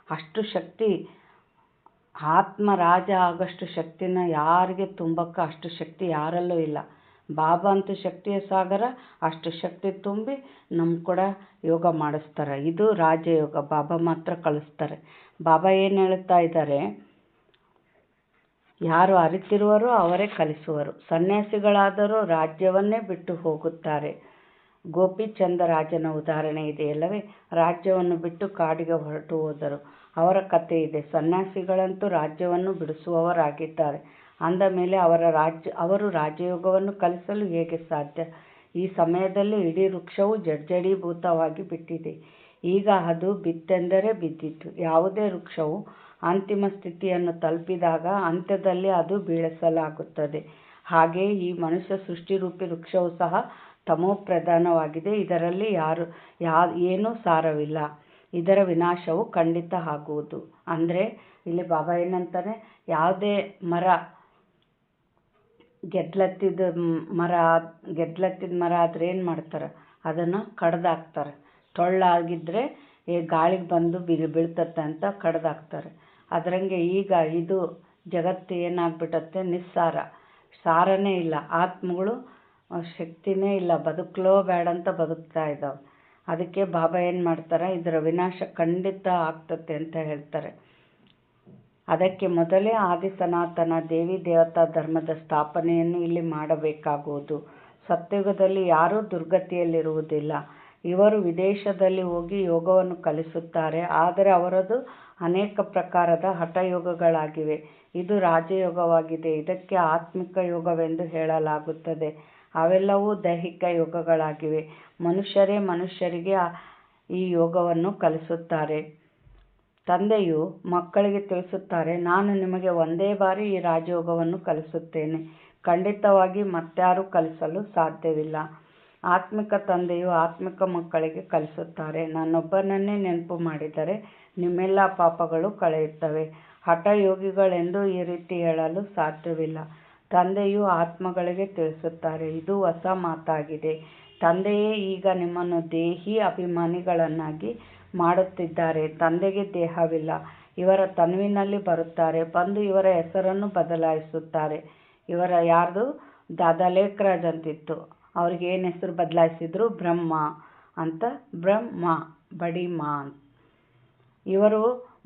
ಅಷ್ಟು ಶಕ್ತಿ, ಆತ್ಮ ರಾಜ ಆಗೋಷ್ಟು ಶಕ್ತಿನ ಯಾರಿಗೆ ತುಂಬಕ್ಕೆ ಅಷ್ಟು ಶಕ್ತಿ ಯಾರಲ್ಲೂ ಇಲ್ಲ. ಬಾಬಾ ಅಂತೂ ಶಕ್ತಿಯ ಸಾಗರ. ಅಷ್ಟು ಶಕ್ತಿ ತುಂಬಿ ನಮ್ಮ ಕೂಡ ಯೋಗ ಮಾಡಿಸ್ತಾರೆ. ಇದು ರಾಜಯೋಗ. ಬಾಬಾ ಮಾತ್ರ ಕಲಿಸ್ತಾರೆ. ಬಾಬಾ ಏನು ಹೇಳ್ತಾ ಇದ್ದಾರೆ, ಯಾರು ಅರಿತಿರುವರೋ ಅವರೇ ಕಲಿಸುವರು. ಸನ್ಯಾಸಿಗಳಾದರೂ ರಾಜ್ಯವನ್ನೇ ಬಿಟ್ಟು ಹೋಗುತ್ತಾರೆ. ಗೋಪಿಚಂದ ರಾಜನ ಉದಾಹರಣೆ ಇದೆಯಲ್ಲವೇ? ರಾಜ್ಯವನ್ನು ಬಿಟ್ಟು ಕಾಡಿಗೆ ಹೊರಟು ಹೋದರು. ಅವರ ಕಥೆ ಇದೆ. ಸನ್ಯಾಸಿಗಳಂತೂ ರಾಜ್ಯವನ್ನು ಬಿಡಿಸುವವರಾಗಿದ್ದಾರೆ. ಅಂದ ಮೇಲೆ ಅವರು ರಾಜಯೋಗವನ್ನು ಕಲಿಸಲು ಹೇಗೆ ಸಾಧ್ಯ? ಈ ಸಮಯದಲ್ಲಿ ಇಡೀ ವೃಕ್ಷವು ಜರ್ಜಡೀಭೂತವಾಗಿ ಬಿಟ್ಟಿದೆ. ಈಗ ಅದು ಬಿತ್ತೆಂದರೆ ಬಿದ್ದಿತು. ಯಾವುದೇ ವೃಕ್ಷವು ಅಂತಿಮ ಸ್ಥಿತಿಯನ್ನು ತಲುಪಿದಾಗ ಅಂತ್ಯದಲ್ಲಿ ಅದು ಬೀಳಿಸಲಾಗುತ್ತದೆ. ಹಾಗೆಯೇ ಈ ಮನುಷ್ಯ ಸೃಷ್ಟಿರೂಪಿ ವೃಕ್ಷವು ಸಹ ತಮೋಪ್ರಧಾನವಾಗಿದೆ. ಇದರಲ್ಲಿ ಏನೂ ಸಾರವಿಲ್ಲ. ಇದರ ವಿನಾಶವು ಖಂಡಿತ ಆಗುವುದು. ಅಂದರೆ ಇಲ್ಲಿ ಬಾಬಾ ಏನಂತಾನೆ, ಯಾವುದೇ ಮರ ಗೆದ್ಲತ್ತಿದ ಮರ ಆದರೆ ಏನು ಮಾಡ್ತಾರೆ? ಅದನ್ನು ಕಡ್ದಾಕ್ತಾರೆ. ಟೊಳ್ಳಾಗಿದ್ದರೆ ಗಾಳಿಗೆ ಬಂದು ಬೀಳ್ತತ್ತೆ ಅಂತ ಕಡ್ದಾಕ್ತಾರೆ. ಅದರಂಗೆ ಈಗ ಇದು ಜಗತ್ತು ಏನಾಗ್ಬಿಟ್ಟತ್ತೆ? ನಿಸ್ಸಾರ. ಸಾರನೇ ಇಲ್ಲ. ಆತ್ಮಗಳು ಶಕ್ತಿನೇ ಇಲ್ಲ. ಬದುಕಲೋ ಬೇಡ ಅಂತ ಬದುಕ್ತಾ ಇದ್ದಾವೆ. ಅದಕ್ಕೆ ಬಾಬಾ ಏನು ಮಾಡ್ತಾರೆ, ಇದರ ವಿನಾಶ ಖಂಡಿತ ಆಗ್ತತೆ ಅಂತ ಹೇಳ್ತಾರೆ. ಅದಕ್ಕೆ ಮೊದಲೇ ಆದಿ ಸನಾತನ ದೇವಿ ದೇವತಾ ಧರ್ಮದ ಸ್ಥಾಪನೆಯನ್ನು ಇಲ್ಲಿ ಮಾಡಬೇಕಾಗುವುದು. ಸತ್ಯುಗದಲ್ಲಿ ಯಾರೂ ದುರ್ಗತಿಯಲ್ಲಿರುವುದಿಲ್ಲ. ಇವರು ವಿದೇಶದಲ್ಲಿ ಹೋಗಿ ಯೋಗವನ್ನು ಕಲಿಸುತ್ತಾರೆ. ಆದರೆ ಅವರದು ಅನೇಕ ಪ್ರಕಾರದ ಹಠಯೋಗಗಳಾಗಿವೆ. ಇದು ರಾಜಯೋಗವಾಗಿದೆ. ಇದಕ್ಕೆ ಆತ್ಮಿಕ ಯೋಗವೆಂದು ಹೇಳಲಾಗುತ್ತದೆ. ಅವೆಲ್ಲವೂ ದೈಹಿಕ ಯೋಗಗಳಾಗಿವೆ. ಮನುಷ್ಯರೇ ಮನುಷ್ಯರಿಗೆ ಈ ಯೋಗವನ್ನು ಕಲಿಸುತ್ತಾರೆ. ತಂದೆಯು ಮಕ್ಕಳಿಗೆ ತಿಳಿಸುತ್ತಾರೆ, ನಾನು ನಿಮಗೆ ಒಂದೇ ಬಾರಿ ಈ ರಾಜಯೋಗವನ್ನು ಕಲಿಸುತ್ತೇನೆ. ಖಂಡಿತವಾಗಿ ಮತ್ತಾರೂ ಕಲಿಸಲು ಸಾಧ್ಯವಿಲ್ಲ. ಆತ್ಮಿಕ ತಂದೆಯು ಆತ್ಮಿಕ ಮಕ್ಕಳಿಗೆ ಕಲಿಸುತ್ತಾರೆ. ನನ್ನೊಬ್ಬನನ್ನೇ ನೆನಪು ಮಾಡಿದರೆ ನಿಮ್ಮೆಲ್ಲ ಪಾಪಗಳು ಕಳೆಯುತ್ತವೆ. ಹಠಯೋಗಿಗಳೆಂದು ಈ ರೀತಿ ಹೇಳಲು ಸಾಧ್ಯವಿಲ್ಲ. ತಂದೆಯು ಆತ್ಮಗಳಿಗೆ ತಿಳಿಸುತ್ತಾರೆ. ಇದು ಹೊಸ ಮಾತಾಗಿದೆ. ತಂದೆಯೇ ಈಗ ನಿಮ್ಮನ್ನು ದೇಹಿ ಅಭಿಮಾನಿಗಳನ್ನಾಗಿ ಮಾಡುತ್ತಿದ್ದಾರೆ. ತಂದೆಗೆ ದೇಹವಿಲ್ಲ. ಇವರ ತನುವಿನಲ್ಲಿ ಬರುತ್ತಾರೆ. ಬಂದು ಇವರ ಹೆಸರನ್ನು ಬದಲಾಯಿಸುತ್ತಾರೆ. ಇವರ ಯಾರ್ದು ದಾದಾ ಲೇಖರಾಜ್ ಅಂತಿತ್ತು. ಅವ್ರಿಗೆ ಏನು ಹೆಸರು ಬದಲಾಯಿಸಿದ್ರು? ಬ್ರಹ್ಮ ಅಂತ. ಬ್ರಹ್ಮ ಬಡಿ ಮಾ. ಇವರು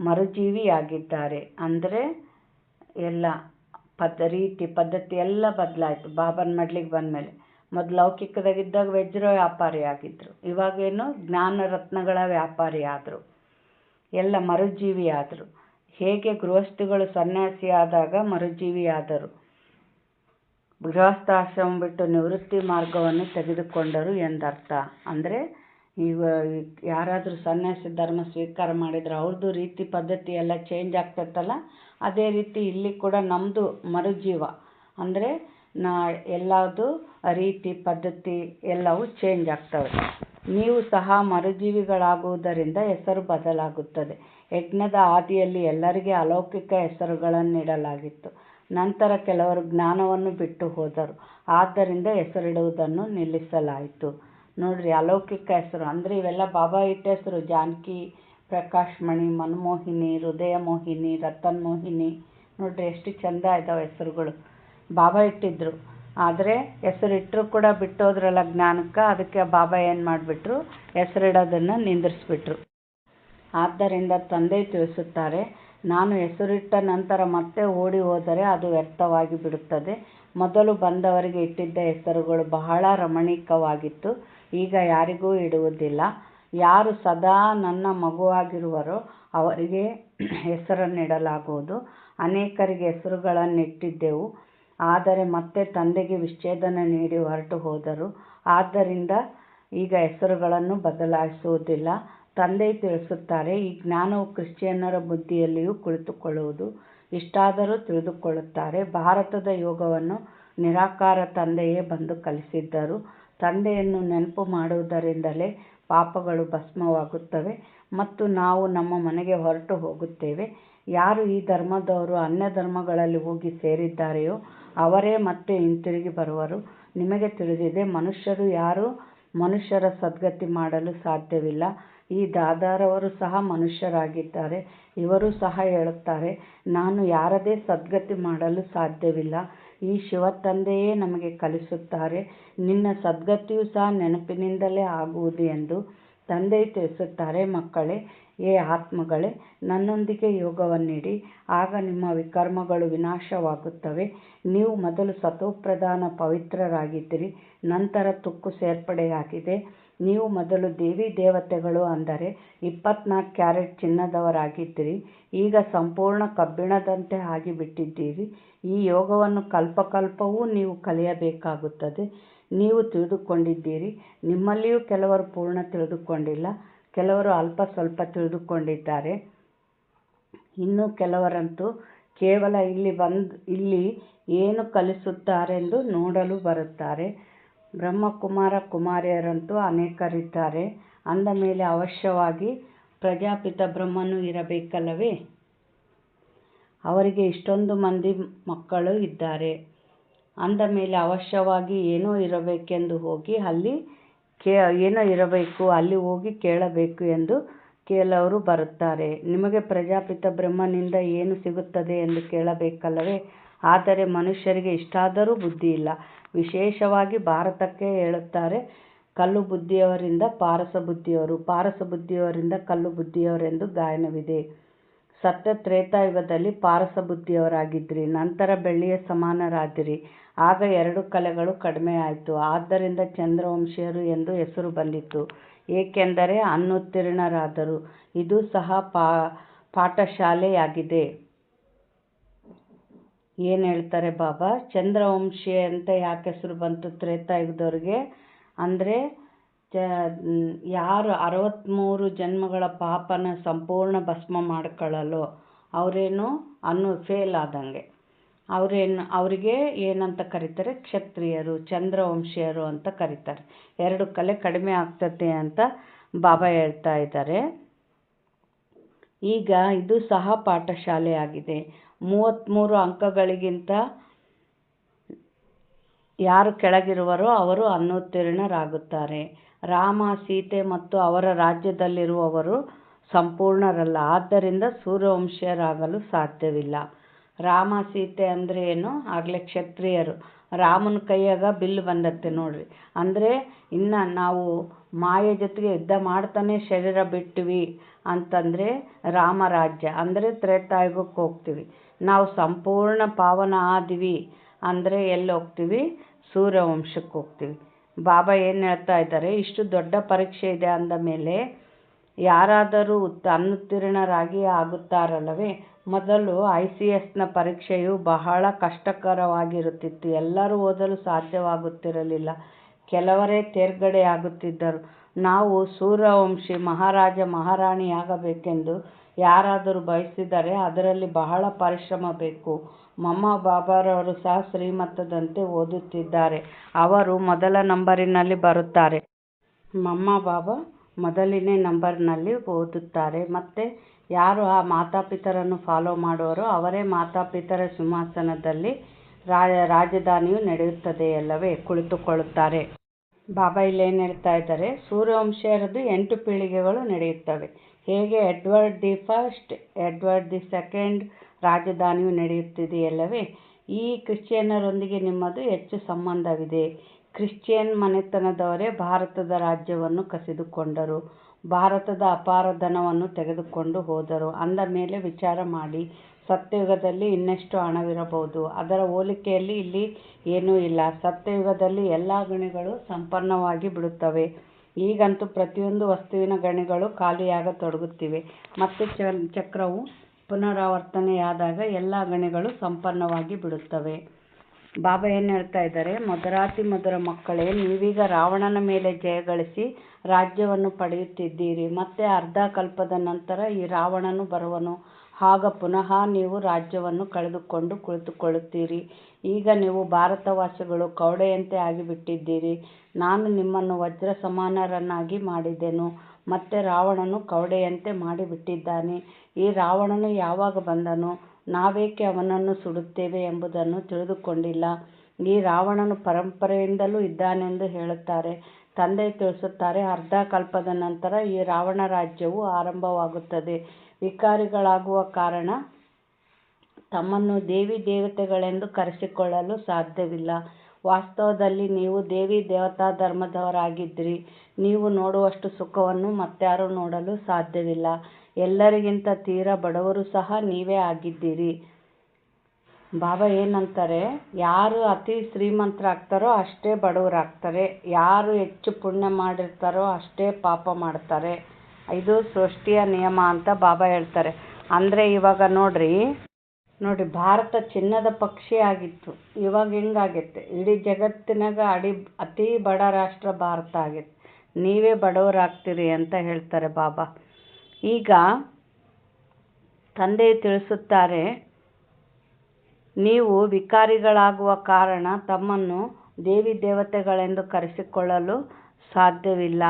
ಮರುಜೀವಿಯಾಗಿದ್ದಾರೆ. ಅಂದರೆ ಎಲ್ಲ ರೀತಿ ಪದ್ಧತಿ ಎಲ್ಲ ಬದಲಾಯಿತು ಬಾಬನ ಮಡ್ಲಿಗೆ ಬಂದಮೇಲೆ. ಮೊದಲು ಲೌಕಿಕದಾಗಿದ್ದಾಗ ವಜ್ರ ವ್ಯಾಪಾರಿ ಆಗಿದ್ದರು. ಇವಾಗೇನು ಜ್ಞಾನ ರತ್ನಗಳ ವ್ಯಾಪಾರಿ ಆದರು. ಎಲ್ಲ ಮರುಜೀವಿ ಆದರು. ಹೇಗೆ ಗೃಹಸ್ಥಿಗಳು ಸನ್ಯಾಸಿ ಆದಾಗ ಮರುಜೀವಿ ಆದರು. ಗೃಹಸ್ಥಾಶ್ರಮ ಬಿಟ್ಟು ನಿವೃತ್ತಿ ಮಾರ್ಗವನ್ನು ತೆಗೆದುಕೊಂಡರು ಎಂದರ್ಥ. ಅಂದರೆ ಯಾರಾದರೂ ಸನ್ಯಾಸಿ ಧರ್ಮ ಸ್ವೀಕಾರ ಮಾಡಿದ್ರೆ ಅವ್ರದ್ದು ರೀತಿ ಪದ್ಧತಿ ಎಲ್ಲ ಚೇಂಜ್ ಆಗ್ತೈತಲ್ಲ, ಅದೇ ರೀತಿ ಇಲ್ಲಿ ಕೂಡ ನಮ್ಮದು ಮರುಜೀವ ಅಂದರೆ ಎಲ್ಲದು ರೀತಿ ಪದ್ಧತಿ ಎಲ್ಲವೂ ಚೇಂಜ್ ಆಗ್ತವೆ. ನೀವು ಸಹ ಮರುಜೀವಿಗಳಾಗುವುದರಿಂದ ಹೆಸರು ಬದಲಾಗುತ್ತದೆ. ಯಜ್ಞದ ಆದಿಯಲ್ಲಿ ಎಲ್ಲರಿಗೆ ಅಲೌಕಿಕ ಹೆಸರುಗಳನ್ನಿಡಲಾಗಿತ್ತು. ನಂತರ ಕೆಲವರು ಜ್ಞಾನವನ್ನು ಬಿಟ್ಟು ಹೋದರು, ಆದ್ದರಿಂದ ಹೆಸರಿಡುವುದನ್ನು ನಿಲ್ಲಿಸಲಾಯಿತು. ನೋಡ್ರಿ, ಅಲೌಕಿಕ ಹೆಸರು ಅಂದರೆ ಇವೆಲ್ಲ ಬಾಬಾ ಇಟ್ಟ ಹೆಸರು. ಜಾನಕಿ, ಪ್ರಕಾಶ್ ಮಣಿ, ಮನಮೋಹಿನಿ, ಹೃದಯ ಮೋಹಿನಿ, ರತನ್ ಮೋಹಿನಿ. ನೋಡ್ರಿ ಎಷ್ಟು ಚಂದ ಇದ್ದಾವೆ ಹೆಸರುಗಳು, ಬಾಬಾ ಇಟ್ಟಿದ್ರು. ಆದರೆ ಹೆಸರಿಟ್ಟರು ಕೂಡ ಬಿಟ್ಟೋದ್ರಲ್ಲ ಜ್ಞಾನಕ್ಕೆ, ಅದಕ್ಕೆ ಬಾಬಾ ಏನು ಮಾಡಿಬಿಟ್ರು, ಹೆಸರಿಡೋದನ್ನು ನಿಂದಿರಿಸ್ಬಿಟ್ರು. ಆದ್ದರಿಂದ ತಂದೆ ತಿಳಿಸುತ್ತಾರೆ, ನಾನು ಹೆಸರಿಟ್ಟ ನಂತರ ಮತ್ತೆ ಓಡಿ ಹೋದರೆ ಅದು ವ್ಯರ್ಥವಾಗಿ ಬಿಡುತ್ತದೆ. ಮೊದಲು ಬಂದವರಿಗೆ ಇಟ್ಟಿದ್ದ ಹೆಸರುಗಳು ಬಹಳ ರಮಣೀಕವಾಗಿತ್ತು, ಈಗ ಯಾರಿಗೂ ಇಡುವುದಿಲ್ಲ. ಯಾರು ಸದಾ ನನ್ನ ಮಗುವಾಗಿರುವರೋ ಅವರಿಗೆ ಹೆಸರನ್ನಿಡಲಾಗುವುದು. ಅನೇಕರಿಗೆ ಹೆಸರುಗಳನ್ನಿಟ್ಟಿದ್ದೆವು, ಆದರೆ ಮತ್ತೆ ತಂದೆಗೆ ವಿಚ್ಛೇದನ ನೀಡಿ ಹೊರಟು ಹೋದರು. ಆದ್ದರಿಂದ ಈಗ ಹೆಸರುಗಳನ್ನು ಬದಲಾಯಿಸುವುದಿಲ್ಲ. ತಂದೆ ತಿಳಿಸುತ್ತಾರೆ, ಈ ಜ್ಞಾನವು ಕ್ರಿಶ್ಚಿಯನ್ನರ ಬುದ್ಧಿಯಲ್ಲಿಯೂ ಕುಳಿತುಕೊಳ್ಳುವುದು. ಇಷ್ಟಾದರೂ ತಿಳಿದುಕೊಳ್ಳುತ್ತಾರೆ, ಭಾರತದ ಯೋಗವನ್ನು ನಿರಾಕಾರ ತಂದೆಯೇ ಬಂದು ಕಲಿಸಿದ್ದರು. ತಂದೆಯನ್ನು ನೆನಪು ಮಾಡುವುದರಿಂದಲೇ ಪಾಪಗಳು ಭಸ್ಮವಾಗುತ್ತವೆ ಮತ್ತು ನಾವು ನಮ್ಮ ಮನೆಗೆ ಹೊರಟು ಹೋಗುತ್ತೇವೆ. ಯಾರು ಈ ಧರ್ಮದವರು ಅನ್ಯ ಧರ್ಮಗಳಲ್ಲಿ ಹೋಗಿ ಸೇರಿದ್ದಾರೆಯೋ ಅವರೇ ಮತ್ತೆ ಹಿಂತಿರುಗಿ ಬರುವರು. ನಿಮಗೆ ತಿಳಿದಿದೆ, ಮನುಷ್ಯರು ಯಾರೂ ಮನುಷ್ಯರ ಸದ್ಗತಿ ಮಾಡಲು ಸಾಧ್ಯವಿಲ್ಲ. ಈ ದಾದಾರವರು ಸಹ ಮನುಷ್ಯರಾಗಿದ್ದಾರೆ. ಇವರು ಸಹ ಹೇಳುತ್ತಾರೆ, ನಾನು ಯಾರದೇ ಸದ್ಗತಿ ಮಾಡಲು ಸಾಧ್ಯವಿಲ್ಲ. ಈ ಶಿವ ತಂದೆಯೇ ನಮಗೆ ಕಲಿಸುತ್ತಾರೆ, ನಿನ್ನ ಸದ್ಗತಿಯೂ ಸಹ ನೆನಪಿನಿಂದಲೇ ಆಗುವುದು ಎಂದು. ತಂದೆ ತಿಳಿಸುತ್ತಾರೆ, ಮಕ್ಕಳೇ, ಏ ಆತ್ಮಗಳೇ, ನನ್ನೊಂದಿಗೆ ಯೋಗವನ್ನಿಡಿ, ಆಗ ನಿಮ್ಮ ವಿಕರ್ಮಗಳು ವಿನಾಶವಾಗುತ್ತವೆ. ನೀವು ಮೊದಲು ಸತೋಪ್ರಧಾನ ಪವಿತ್ರರಾಗಿದ್ದಿರಿ, ನಂತರ ತುಕ್ಕು ಸೇರ್ಪಡೆಯಾಗಿದೆ. ನೀವು ಮೊದಲು ದೇವಿ ದೇವತೆಗಳು ಅಂದರೆ 24 ಕ್ಯಾರೆಟ್ ಚಿನ್ನದವರಾಗಿದ್ದಿರಿ, ಈಗ ಸಂಪೂರ್ಣ ಕಬ್ಬಿಣದಂತೆ ಆಗಿಬಿಟ್ಟಿದ್ದೀರಿ. ಈ ಯೋಗವನ್ನು ಕಲ್ಪಕಲ್ಪವೂ ನೀವು ಕಲಿಯಬೇಕಾಗುತ್ತದೆ. ನೀವು ತಿಳಿದುಕೊಂಡಿದ್ದೀರಿ, ನಿಮ್ಮಲ್ಲಿಯೂ ಕೆಲವರು ಪೂರ್ಣ ತಿಳಿದುಕೊಂಡಿಲ್ಲ, ಕೆಲವರು ಅಲ್ಪ ಸ್ವಲ್ಪ ತಿಳಿದುಕೊಂಡಿದ್ದಾರೆ, ಇನ್ನು ಕೆಲವರಂತೂ ಕೇವಲ ಇಲ್ಲಿ ಏನು ಕಲಿಸುತ್ತಾರೆಂದು ನೋಡಲು ಬರುತ್ತಾರೆ. ಬ್ರಹ್ಮಕುಮಾರ ಕುಮಾರಿಯರಂತೂ ಅನೇಕರಿದ್ದಾರೆ. ಅಂದ ಮೇಲೆ ಅವಶ್ಯವಾಗಿ ಪ್ರಜಾಪಿತ ಬ್ರಹ್ಮನು ಇರಬೇಕಲ್ಲವೇ? ಅವರಿಗೆ ಇಷ್ಟೊಂದು ಮಂದಿ ಮಕ್ಕಳು ಇದ್ದಾರೆ. ಅಂದ ಮೇಲೆ ಅವಶ್ಯವಾಗಿ ಏನೋ ಇರಬೇಕೆಂದು ಹೋಗಿ ಏನೋ ಇರಬೇಕು, ಅಲ್ಲಿ ಹೋಗಿ ಕೇಳಬೇಕು ಎಂದು ಕೆಲವರು ಬರುತ್ತಾರೆ. ನಿಮಗೆ ಪ್ರಜಾಪಿತ ಬ್ರಹ್ಮನಿಂದ ಏನು ಸಿಗುತ್ತದೆ ಎಂದು ಕೇಳಬೇಕಲ್ಲವೇ? ಆದರೆ ಮನುಷ್ಯರಿಗೆ ಇಷ್ಟಾದರೂ ಬುದ್ಧಿಯಿಲ್ಲ. ವಿಶೇಷವಾಗಿ ಭಾರತಕ್ಕೆ ಹೇಳುತ್ತಾರೆ, ಕಲ್ಲು ಬುದ್ಧಿಯವರಿಂದ ಪಾರಸ ಬುದ್ಧಿಯವರು, ಪಾರಸ ಬುದ್ಧಿಯವರಿಂದ ಕಲ್ಲು ಬುದ್ಧಿಯವರೆಂದು ಗಾಯನವಿದೆ. ಸತ್ಯ ತ್ರೇತಾಯುಗದಲ್ಲಿ ಪಾರಸ ಬುದ್ಧಿಯವರಾಗಿದ್ದಿರಿ, ನಂತರ ಬೆಳ್ಳಿಯ ಸಮಾನರಾದಿರಿ. ಆಗ 2 ಕಲೆಗಳು ಕಡಿಮೆಯಾಯಿತು, ಆದ್ದರಿಂದ ಚಂದ್ರವಂಶೀಯರು ಎಂದು ಹೆಸರು ಬಂದಿತು, ಏಕೆಂದರೆ ಅನುತ್ತೀರ್ಣರಾದರು. ಇದು ಸಹ ಪಾಠಶಾಲೆಯಾಗಿದೆ. ಏನು ಹೇಳ್ತಾರೆ ಬಾಬಾ? ಚಂದ್ರವಂಶೀಯ ಅಂತ ಯಾಕೆ ಹೆಸರು ಬಂತು ತ್ರೇತಾಯುಗದವ್ರಿಗೆ ಅಂದರೆ, ಯಾರು 63 ಜನ್ಮಗಳ ಪಾಪನ ಸಂಪೂರ್ಣ ಭಸ್ಮ ಮಾಡ್ಕೊಳ್ಳಲು ಅವರೇನು ಫೇಲ್ ಆದಂಗೆ, ಅವರಿಗೆ ಏನಂತ ಕರೀತಾರೆ? ಕ್ಷತ್ರಿಯರು, ಚಂದ್ರವಂಶೀಯರು ಅಂತ ಕರೀತಾರೆ. 2 ಕಲೆ ಕಡಿಮೆ ಆಗ್ತದೆ ಅಂತ ಬಾಬಾ ಹೇಳ್ತಾ ಇದ್ದಾರೆ. ಈಗ ಇದು ಸಹ ಪಾಠಶಾಲೆಯಾಗಿದೆ. 33 ಅಂಕಗಳಿಗಿಂತ ಯಾರು ಕೆಳಗಿರುವರೋ ಅವರು ಅನುತ್ತೀರ್ಣರಾಗುತ್ತಾರೆ. ರಾಮ, ಸೀತೆ ಮತ್ತು ಅವರ ರಾಜ್ಯದಲ್ಲಿರುವವರು ಸಂಪೂರ್ಣರಲ್ಲ, ಆದ್ದರಿಂದ ಸೂರ್ಯವಂಶೀಯರಾಗಲು ಸಾಧ್ಯವಿಲ್ಲ. ರಾಮ ಸೀತೆ ಅಂದರೆ ಏನು? ಆಗಲೇ ಕ್ಷತ್ರಿಯರು. ರಾಮನ ಕೈಯಾಗ ಬಿಲ್ಲು ಬಂದತ್ತೆ ನೋಡ್ರಿ, ಅಂದರೆ ಇನ್ನು ನಾವು ಮಾಯೆ ಜೊತೆಗೆ ಯುದ್ಧ ಮಾಡ್ತಾನೆ ಶರೀರ ಬಿಟ್ಟಿವಿ ಅಂತಂದರೆ ರಾಮರಾಜ್ಯ ಅಂದರೆ ತ್ರೇತಾಯುಗಕ್ಕೆ ಹೋಗ್ತೀವಿ. ನಾವು ಸಂಪೂರ್ಣ ಪಾವನ ಆದಿವಿ ಅಂದರೆ ಎಲ್ಲಿ ಹೋಗ್ತೀವಿ? ಸೂರ್ಯವಂಶಕ್ಕೆ ಹೋಗ್ತೀವಿ. ಬಾಬಾ ಏನು ಹೇಳ್ತಾ ಇದ್ದಾರೆ? ಇಷ್ಟು ದೊಡ್ಡ ಪರೀಕ್ಷೆ ಇದೆ ಅಂದ ಮೇಲೆ ಯಾರಾದರೂ ಅನುತ್ತೀರ್ಣರಾಗಿ ಆಗುತ್ತಾರಲ್ಲವೇ? ಮೊದಲು ICSನ ಪರೀಕ್ಷೆಯು ಬಹಳ ಕಷ್ಟಕರವಾಗಿರುತ್ತಿತ್ತು. ಎಲ್ಲರೂ ಓದಲು ಸಾಧ್ಯವಾಗುತ್ತಿರಲಿಲ್ಲ. ಕೆಲವರೇ ತೇರ್ಗಡೆಯಾಗುತ್ತಿದ್ದರು. ನಾವು ಸೂರ್ಯವಂಶಿ ಮಹಾರಾಜ ಮಹಾರಾಣಿಯಾಗಬೇಕೆಂದು ಯಾರಾದರೂ ಬಯಸಿದರೆ ಅದರಲ್ಲಿ ಬಹಳ ಪರಿಶ್ರಮ ಬೇಕು. ಮಮ್ಮ ಬಾಬಾರವರು ಸಹ ಶ್ರೀಮತದಂತೆ ಓದುತ್ತಿದ್ದಾರೆ. ಅವರು ಮೊದಲ ನಂಬರಿನಲ್ಲಿ ಬರುತ್ತಾರೆ. ಮಮ್ಮ ಬಾಬಾ ಮೊದಲನೇ ನಂಬರ್ನಲ್ಲಿ ಓದುತ್ತಾರೆ. ಮತ್ತು ಯಾರು ಆ ಮಾತಾಪಿತರನ್ನು ಫಾಲೋ ಮಾಡುವರೋ ಅವರೇ ಮಾತಾಪಿತರ ಸಿಂಹಾಸನದಲ್ಲಿ ರಾಜಧಾನಿಯು ನಡೆಯುತ್ತದೆ ಅಲ್ಲವೇ ಕುಳಿತುಕೊಳ್ಳುತ್ತಾರೆ. ಬಾಬಾ ಇಲ್ಲೇನು ಹೇಳ್ತಾ ಇದ್ದಾರೆ, ಸೂರ್ಯವಂಶೀಯರದ್ದು 8 ಪೀಳಿಗೆಗಳು ನಡೆಯುತ್ತವೆ. ಹೇಗೆ Edward the first, Edward the second ರಾಜಧಾನಿಯು ನಡೆಯುತ್ತಿದೆಯಲ್ಲವೇ, ಈ ಕ್ರಿಶ್ಚಿಯನ್ನರೊಂದಿಗೆ ನಿಮ್ಮದು ಹೆಚ್ಚು ಸಂಬಂಧವಿದೆ. ಕ್ರಿಶ್ಚಿಯನ್ ಮನೆತನದವರೇ ಭಾರತದ ರಾಜ್ಯವನ್ನು ಕಸಿದುಕೊಂಡರು, ಭಾರತದ ಅಪಾರ ಧನವನ್ನು ತೆಗೆದುಕೊಂಡು ಹೋದರು. ಅಂದ ಮೇಲೆ ವಿಚಾರ ಮಾಡಿ, ಸತ್ಯಯುಗದಲ್ಲಿ ಇನ್ನೆಷ್ಟು ಹಣವಿರಬಹುದು? ಅದರ ಹೋಲಿಕೆಯಲ್ಲಿ ಇಲ್ಲಿ ಏನೂ ಇಲ್ಲ. ಸತ್ಯಯುಗದಲ್ಲಿ ಎಲ್ಲ ಗಣಿಗಳು ಸಂಪನ್ನವಾಗಿ ಬಿಡುತ್ತವೆ. ಈಗಂತೂ ಪ್ರತಿಯೊಂದು ವಸ್ತುವಿನ ಗಣಿಗಳು ಖಾಲಿಯಾಗತೊಡಗುತ್ತಿವೆ. ಮತ್ತೆ ಚಕ್ರವು ಪುನರಾವರ್ತನೆಯಾದಾಗ ಎಲ್ಲ ಗಣಿಗಳು ಸಂಪನ್ನವಾಗಿ ಬಿಡುತ್ತವೆ. ಬಾಬಾ ಏನು ಹೇಳ್ತಾ ಇದ್ದಾರೆ, ಮಧುರಾತಿ ಮಧುರ ಮಕ್ಕಳೇ, ನೀವೀಗ ರಾವಣನ ಮೇಲೆ ಜಯಗಳಿಸಿ ರಾಜ್ಯವನ್ನು ಪಡೆಯುತ್ತಿದ್ದೀರಿ. ಮತ್ತೆ ಅರ್ಧ ಕಲ್ಪದ ನಂತರ ಈ ರಾವಣನು ಬರುವನು. ಆಗ ಪುನಃ ನೀವು ರಾಜ್ಯವನ್ನು ಕಳೆದುಕೊಂಡು ಕುಳಿತುಕೊಳ್ಳುತ್ತೀರಿ. ಈಗ ನೀವು ಭಾರತವಾಸಿಗಳು ಕವಡೆಯಂತೆ ಆಗಿಬಿಟ್ಟಿದ್ದೀರಿ. ನಾನು ನಿಮ್ಮನ್ನು ವಜ್ರ ಸಮಾನರನ್ನಾಗಿ ಮಾಡಿದೆನು, ಮತ್ತೆ ರಾವಣನು ಕವಡೆಯಂತೆ ಮಾಡಿಬಿಟ್ಟಿದ್ದಾನೆ. ಈ ರಾವಣನು ಯಾವಾಗ ಬಂದನು? ನಾವೇಕೆ ಅವನನ್ನು ಸುಡುತ್ತೇವೆ ಎಂಬುದನ್ನು ತಿಳಿದುಕೊಂಡಿಲ್ಲ. ಈ ರಾವಣನು ಪರಂಪರೆಯಿಂದಲೂ ಇದ್ದಾನೆಂದು ಹೇಳುತ್ತಾರೆ. ತಂದೆ ತಿಳಿಸುತ್ತಾರೆ, ಅರ್ಧ ಕಲ್ಪದ ನಂತರ ಈ ರಾವಣ ರಾಜ್ಯವು ಆರಂಭವಾಗುತ್ತದೆ. ವಿಕಾರಿಗಳಾಗುವ ಕಾರಣ ತಮ್ಮನ್ನು ದೇವಿ ದೇವತೆಗಳೆಂದು ಕರೆಸಿಕೊಳ್ಳಲು ಸಾಧ್ಯವಿಲ್ಲ. ವಾಸ್ತವದಲ್ಲಿ ನೀವು ದೇವಿ ದೇವತಾ ಧರ್ಮದವರಾಗಿದ್ದಿರಿ. ನೀವು ನೋಡುವಷ್ಟು ಸುಖವನ್ನು ಮತ್ಯಾರೂ ನೋಡಲು ಸಾಧ್ಯವಿಲ್ಲ. ಎಲ್ಲರಿಗಿಂತ ತೀರಾ ಬಡವರು ಸಹ ನೀವೇ ಆಗಿದ್ದೀರಿ. ಬಾಬಾ ಏನಂತಾರೆ, ಯಾರು ಅತಿ ಶ್ರೀಮಂತರಾಗ್ತಾರೋ ಅಷ್ಟೇ ಬಡವರಾಗ್ತಾರೆ, ಯಾರು ಹೆಚ್ಚು ಪುಣ್ಯ ಮಾಡಿರ್ತಾರೋ ಅಷ್ಟೇ ಪಾಪ ಮಾಡ್ತಾರೆ. ಇದು ಸೃಷ್ಟಿಯ ನಿಯಮ ಅಂತ ಬಾಬಾ ಹೇಳ್ತಾರೆ. ಅಂದರೆ ಇವಾಗ ನೋಡ್ರಿ, ಭಾರತ ಚಿನ್ನದ ಪಕ್ಷಿ ಆಗಿತ್ತು, ಇವಾಗ ಹೆಂಗಾಗೈತೆ? ಇಡೀ ಜಗತ್ತಿನಾಗ ಅತಿ ಬಡ ರಾಷ್ಟ್ರ ಭಾರತ ಆಗೈತೆ. ನೀವೇ ಬಡವರಾಗ್ತೀರಿ ಅಂತ ಹೇಳ್ತಾರೆ ಬಾಬಾ. ಈಗ ತಂದೆ ತಿಳಿಸುತ್ತಾರೆ, ನೀವು ವಿಕಾರಿಗಳಾಗುವ ಕಾರಣ ತಮ್ಮನ್ನು ದೇವಿ ದೇವತೆಗಳೆಂದು ಕರೆಸಿಕೊಳ್ಳಲು ಸಾಧ್ಯವಿಲ್ಲ.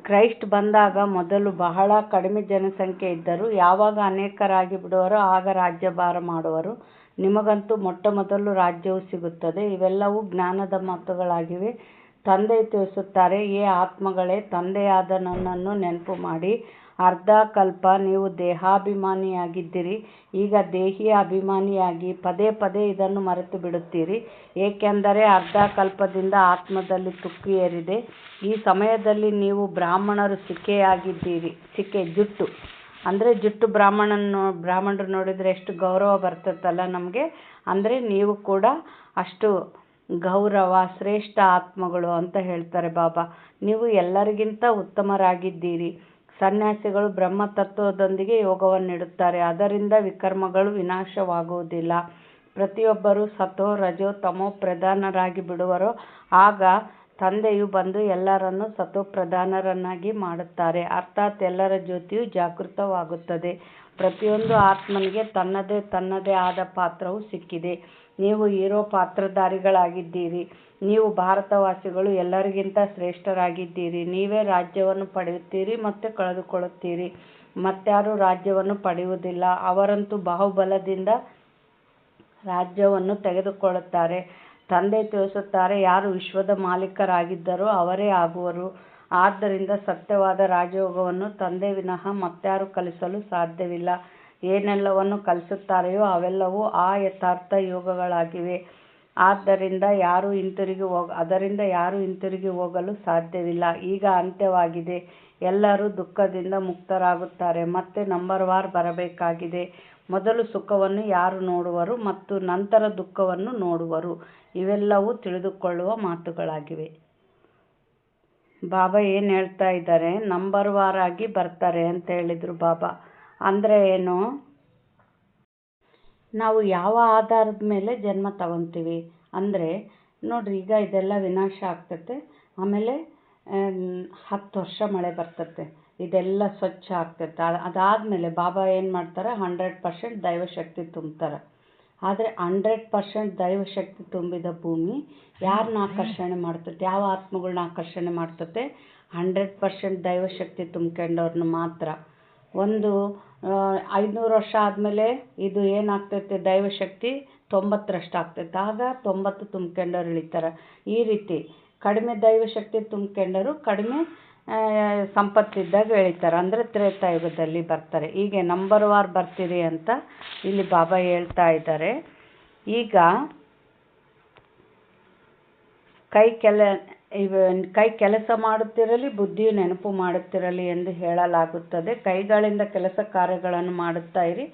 ಕ್ರೈಸ್ಟ್ ಬಂದಾಗ ಮೊದಲು ಬಹಳ ಕಡಿಮೆ ಜನಸಂಖ್ಯೆ ಇದ್ದರು. ಯಾವಾಗ ಅನೇಕರಾಗಿ ಬಿಡುವರೋ ಆಗ ರಾಜ್ಯಭಾರ ಮಾಡುವರು. ನಿಮಗಂತೂ ಮೊಟ್ಟಮೊದಲು ರಾಜ್ಯವು ಸಿಗುತ್ತದೆ. ಇವೆಲ್ಲವೂ ಜ್ಞಾನದ ಮಾತುಗಳಾಗಿವೆ. ತಂದೆ ತಿಳಿಸುತ್ತಾರೆ, ಏ ಆತ್ಮಗಳೇ, ತಂದೆಯಾದ ನನ್ನನ್ನು ನೆನಪು ಮಾಡಿ. ಅರ್ಧ ಕಲ್ಪ ನೀವು ದೇಹಾಭಿಮಾನಿಯಾಗಿದ್ದಿರಿ, ಈಗ ದೇಹಿಯ ಅಭಿಮಾನಿಯಾಗಿ ಪದೇ ಪದೇ ಇದನ್ನು ಮರೆತು ಬಿಡುತ್ತೀರಿ. ಏಕೆಂದರೆ ಅರ್ಧ ಕಲ್ಪದಿಂದ ಆತ್ಮದಲ್ಲಿ ತುಕ್ಕು ಏರಿದೆ. ಈ ಸಮಯದಲ್ಲಿ ನೀವು ಬ್ರಾಹ್ಮಣರು ಸಿಕ್ಕೆಯಾಗಿದ್ದೀರಿ. ಸಿಕ್ಕೆ ಜುಟ್ಟು ಅಂದರೆ ಜುಟ್ಟು ಬ್ರಾಹ್ಮಣರು ನೋಡಿದರೆ ಎಷ್ಟು ಗೌರವ ಬರ್ತೈತಲ್ಲ ನಮಗೆ. ಅಂದರೆ ನೀವು ಕೂಡ ಅಷ್ಟು ಗೌರವ, ಶ್ರೇಷ್ಠ ಆತ್ಮಗಳು ಅಂತ ಹೇಳ್ತಾರೆ ಬಾಬಾ. ನೀವು ಎಲ್ಲರಿಗಿಂತ ಉತ್ತಮರಾಗಿದ್ದೀರಿ. ಸನ್ಯಾಸಿಗಳು ಬ್ರಹ್ಮತತ್ವದೊಂದಿಗೆ ಯೋಗವನ್ನಿಡುತ್ತಾರೆ. ಅದರಿಂದ ವಿಕರ್ಮಗಳು ವಿನಾಶವಾಗುವುದಿಲ್ಲ. ಪ್ರತಿಯೊಬ್ಬರೂ ಸತೋ ರಜೋ ತಮೋ ಪ್ರಧಾನರಾಗಿ ಬಿಡುವರೋ ಆಗ ತಂದೆಯು ಬಂದು ಎಲ್ಲರನ್ನೂ ಸತೋಪ್ರಧಾನರನ್ನಾಗಿ ಮಾಡುತ್ತಾರೆ. ಅರ್ಥಾತ್ ಎಲ್ಲರ ಜ್ಯೋತಿಯು ಜಾಗೃತವಾಗುತ್ತದೆ. ಪ್ರತಿಯೊಂದು ಆತ್ಮನಿಗೆ ತನ್ನದೇ ಆದ ಪಾತ್ರವು ಸಿಕ್ಕಿದೆ. ನೀವು ಹೀರೋ ಪಾತ್ರಧಾರಿಗಳಾಗಿದ್ದೀರಿ. ನೀವು ಭಾರತವಾಸಿಗಳು ಎಲ್ಲರಿಗಿಂತ ಶ್ರೇಷ್ಠರಾಗಿದ್ದೀರಿ. ನೀವೇ ರಾಜ್ಯವನ್ನು ಪಡೆಯುತ್ತೀರಿ ಮತ್ತು ಕಳೆದುಕೊಳ್ಳುತ್ತೀರಿ. ಮತ್ಯಾರೂ ರಾಜ್ಯವನ್ನು ಪಡೆಯುವುದಿಲ್ಲ. ಅವರಂತೂ ಬಾಹುಬಲದಿಂದ ರಾಜ್ಯವನ್ನು ತೆಗೆದುಕೊಳ್ಳುತ್ತಾರೆ. ತಂದೆ ತಿಳಿಸುತ್ತಾರೆ, ಯಾರು ವಿಶ್ವದ ಮಾಲೀಕರಾಗಿದ್ದರೋ ಅವರೇ ಆಗುವರು. ಆದ್ದರಿಂದ ಸತ್ಯವಾದ ರಾಜಯೋಗವನ್ನು ತಂದೆ ವಿನಃ ಮತ್ಯಾರೂ ಕಲಿಸಲು ಸಾಧ್ಯವಿಲ್ಲ. ಏನೆಲ್ಲವನ್ನು ಕಲಿಸುತ್ತಾರೆಯೋ ಅವೆಲ್ಲವೂ ಆ ಯಥಾರ್ಥ ಯೋಗಗಳಾಗಿವೆ. ಅದರಿಂದ ಯಾರೂ ಹಿಂತಿರುಗಿ ಹೋಗಲು ಸಾಧ್ಯವಿಲ್ಲ. ಈಗ ಅಂತ್ಯವಾಗಿದೆ. ಎಲ್ಲರೂ ದುಃಖದಿಂದ ಮುಕ್ತರಾಗುತ್ತಾರೆ. ಮತ್ತೆ ನಂಬರ್ ವಾರ್ ಬರಬೇಕಾಗಿದೆ. ಮೊದಲು ಸುಖವನ್ನು ಯಾರು ನೋಡುವರು ಮತ್ತು ನಂತರ ದುಃಖವನ್ನು ನೋಡುವರು. ಇವೆಲ್ಲವೂ ತಿಳಿದುಕೊಳ್ಳುವ ಮಾತುಗಳಾಗಿವೆ. ಬಾಬಾ ಏನು ಹೇಳ್ತಾ ಇದ್ದಾರೆ, ನಂಬರ್ ವಾರ್ ಆಗಿ ಬರ್ತಾರೆ ಅಂತ ಹೇಳಿದರು ಬಾಬಾ. ಅಂದರೆ ಏನು? ನಾವು ಯಾವ ಆಧಾರದ ಮೇಲೆ ಜನ್ಮ ತಗೊತೀವಿ ಅಂದರೆ ನೋಡ್ರಿ, ಈಗ ಇದೆಲ್ಲ ವಿನಾಶ ಆಗ್ತೈತೆ, ಆಮೇಲೆ 10 ವರ್ಷ ಮಳೆ ಬರ್ತೈತೆ, ಇದೆಲ್ಲ ಸ್ವಚ್ಛ ಆಗ್ತೈತೆ. ಅದಾದಮೇಲೆ ಬಾಬಾ ಏನು ಮಾಡ್ತಾರೆ, 100% ದೈವಶಕ್ತಿ ತುಂಬ್ತಾರೆ. ಆದರೆ 100% ದೈವಶಕ್ತಿ ತುಂಬಿದ ಭೂಮಿ ಯಾರನ್ನ ಆಕರ್ಷಣೆ ಮಾಡ್ತೈತೆ, ಯಾವ ಆತ್ಮಗಳನ್ನ ಆಕರ್ಷಣೆ ಮಾಡ್ತೈತೆ? 100% ದೈವಶಕ್ತಿ ತುಂಬ್ಕೊಂಡವ್ರನ್ನ ಮಾತ್ರ. ಒಂದು 500 ವರ್ಷ ಆದಮೇಲೆ ಇದು ಏನಾಗ್ತೈತೆ, ದೈವಶಕ್ತಿ 90ರಷ್ಟು ಆಗ್ತೈತೆ. ಆಗ 90 ತುಂಬ್ಕೊಂಡವ್ರು ಇಳಿತಾರೆ. ಈ ರೀತಿ ಕಡಿಮೆ ದೈವಶಕ್ತಿ ತುಂಬ್ಕೊಂಡವರು ಕಡಿಮೆ ಸಂಪತ್ತಿದ್ದಾಗ ಎಳಿತಾರೆ, ಅಂದರೆ ತ್ರೇತಾಯುಗದಲ್ಲಿ ಬರ್ತಾರೆ. ಹೀಗೆ ನಂಬರ್ ವಾರ್ ಬರ್ತೀರಿ ಅಂತ ಇಲ್ಲಿ ಬಾಬಾ ಹೇಳ್ತಾ ಇದ್ದಾರೆ. ಈಗ ಕೈ ಕೆಲಸ ಮಾಡುತ್ತಿರಲಿ, ಬುದ್ಧಿಯು ನೆನಪು ಮಾಡುತ್ತಿರಲಿ ಎಂದು ಹೇಳಲಾಗುತ್ತದೆ. ಕೈಗಳಿಂದ ಕೆಲಸ ಕಾರ್ಯಗಳನ್ನು ಮಾಡುತ್ತಾ ಇರಿ,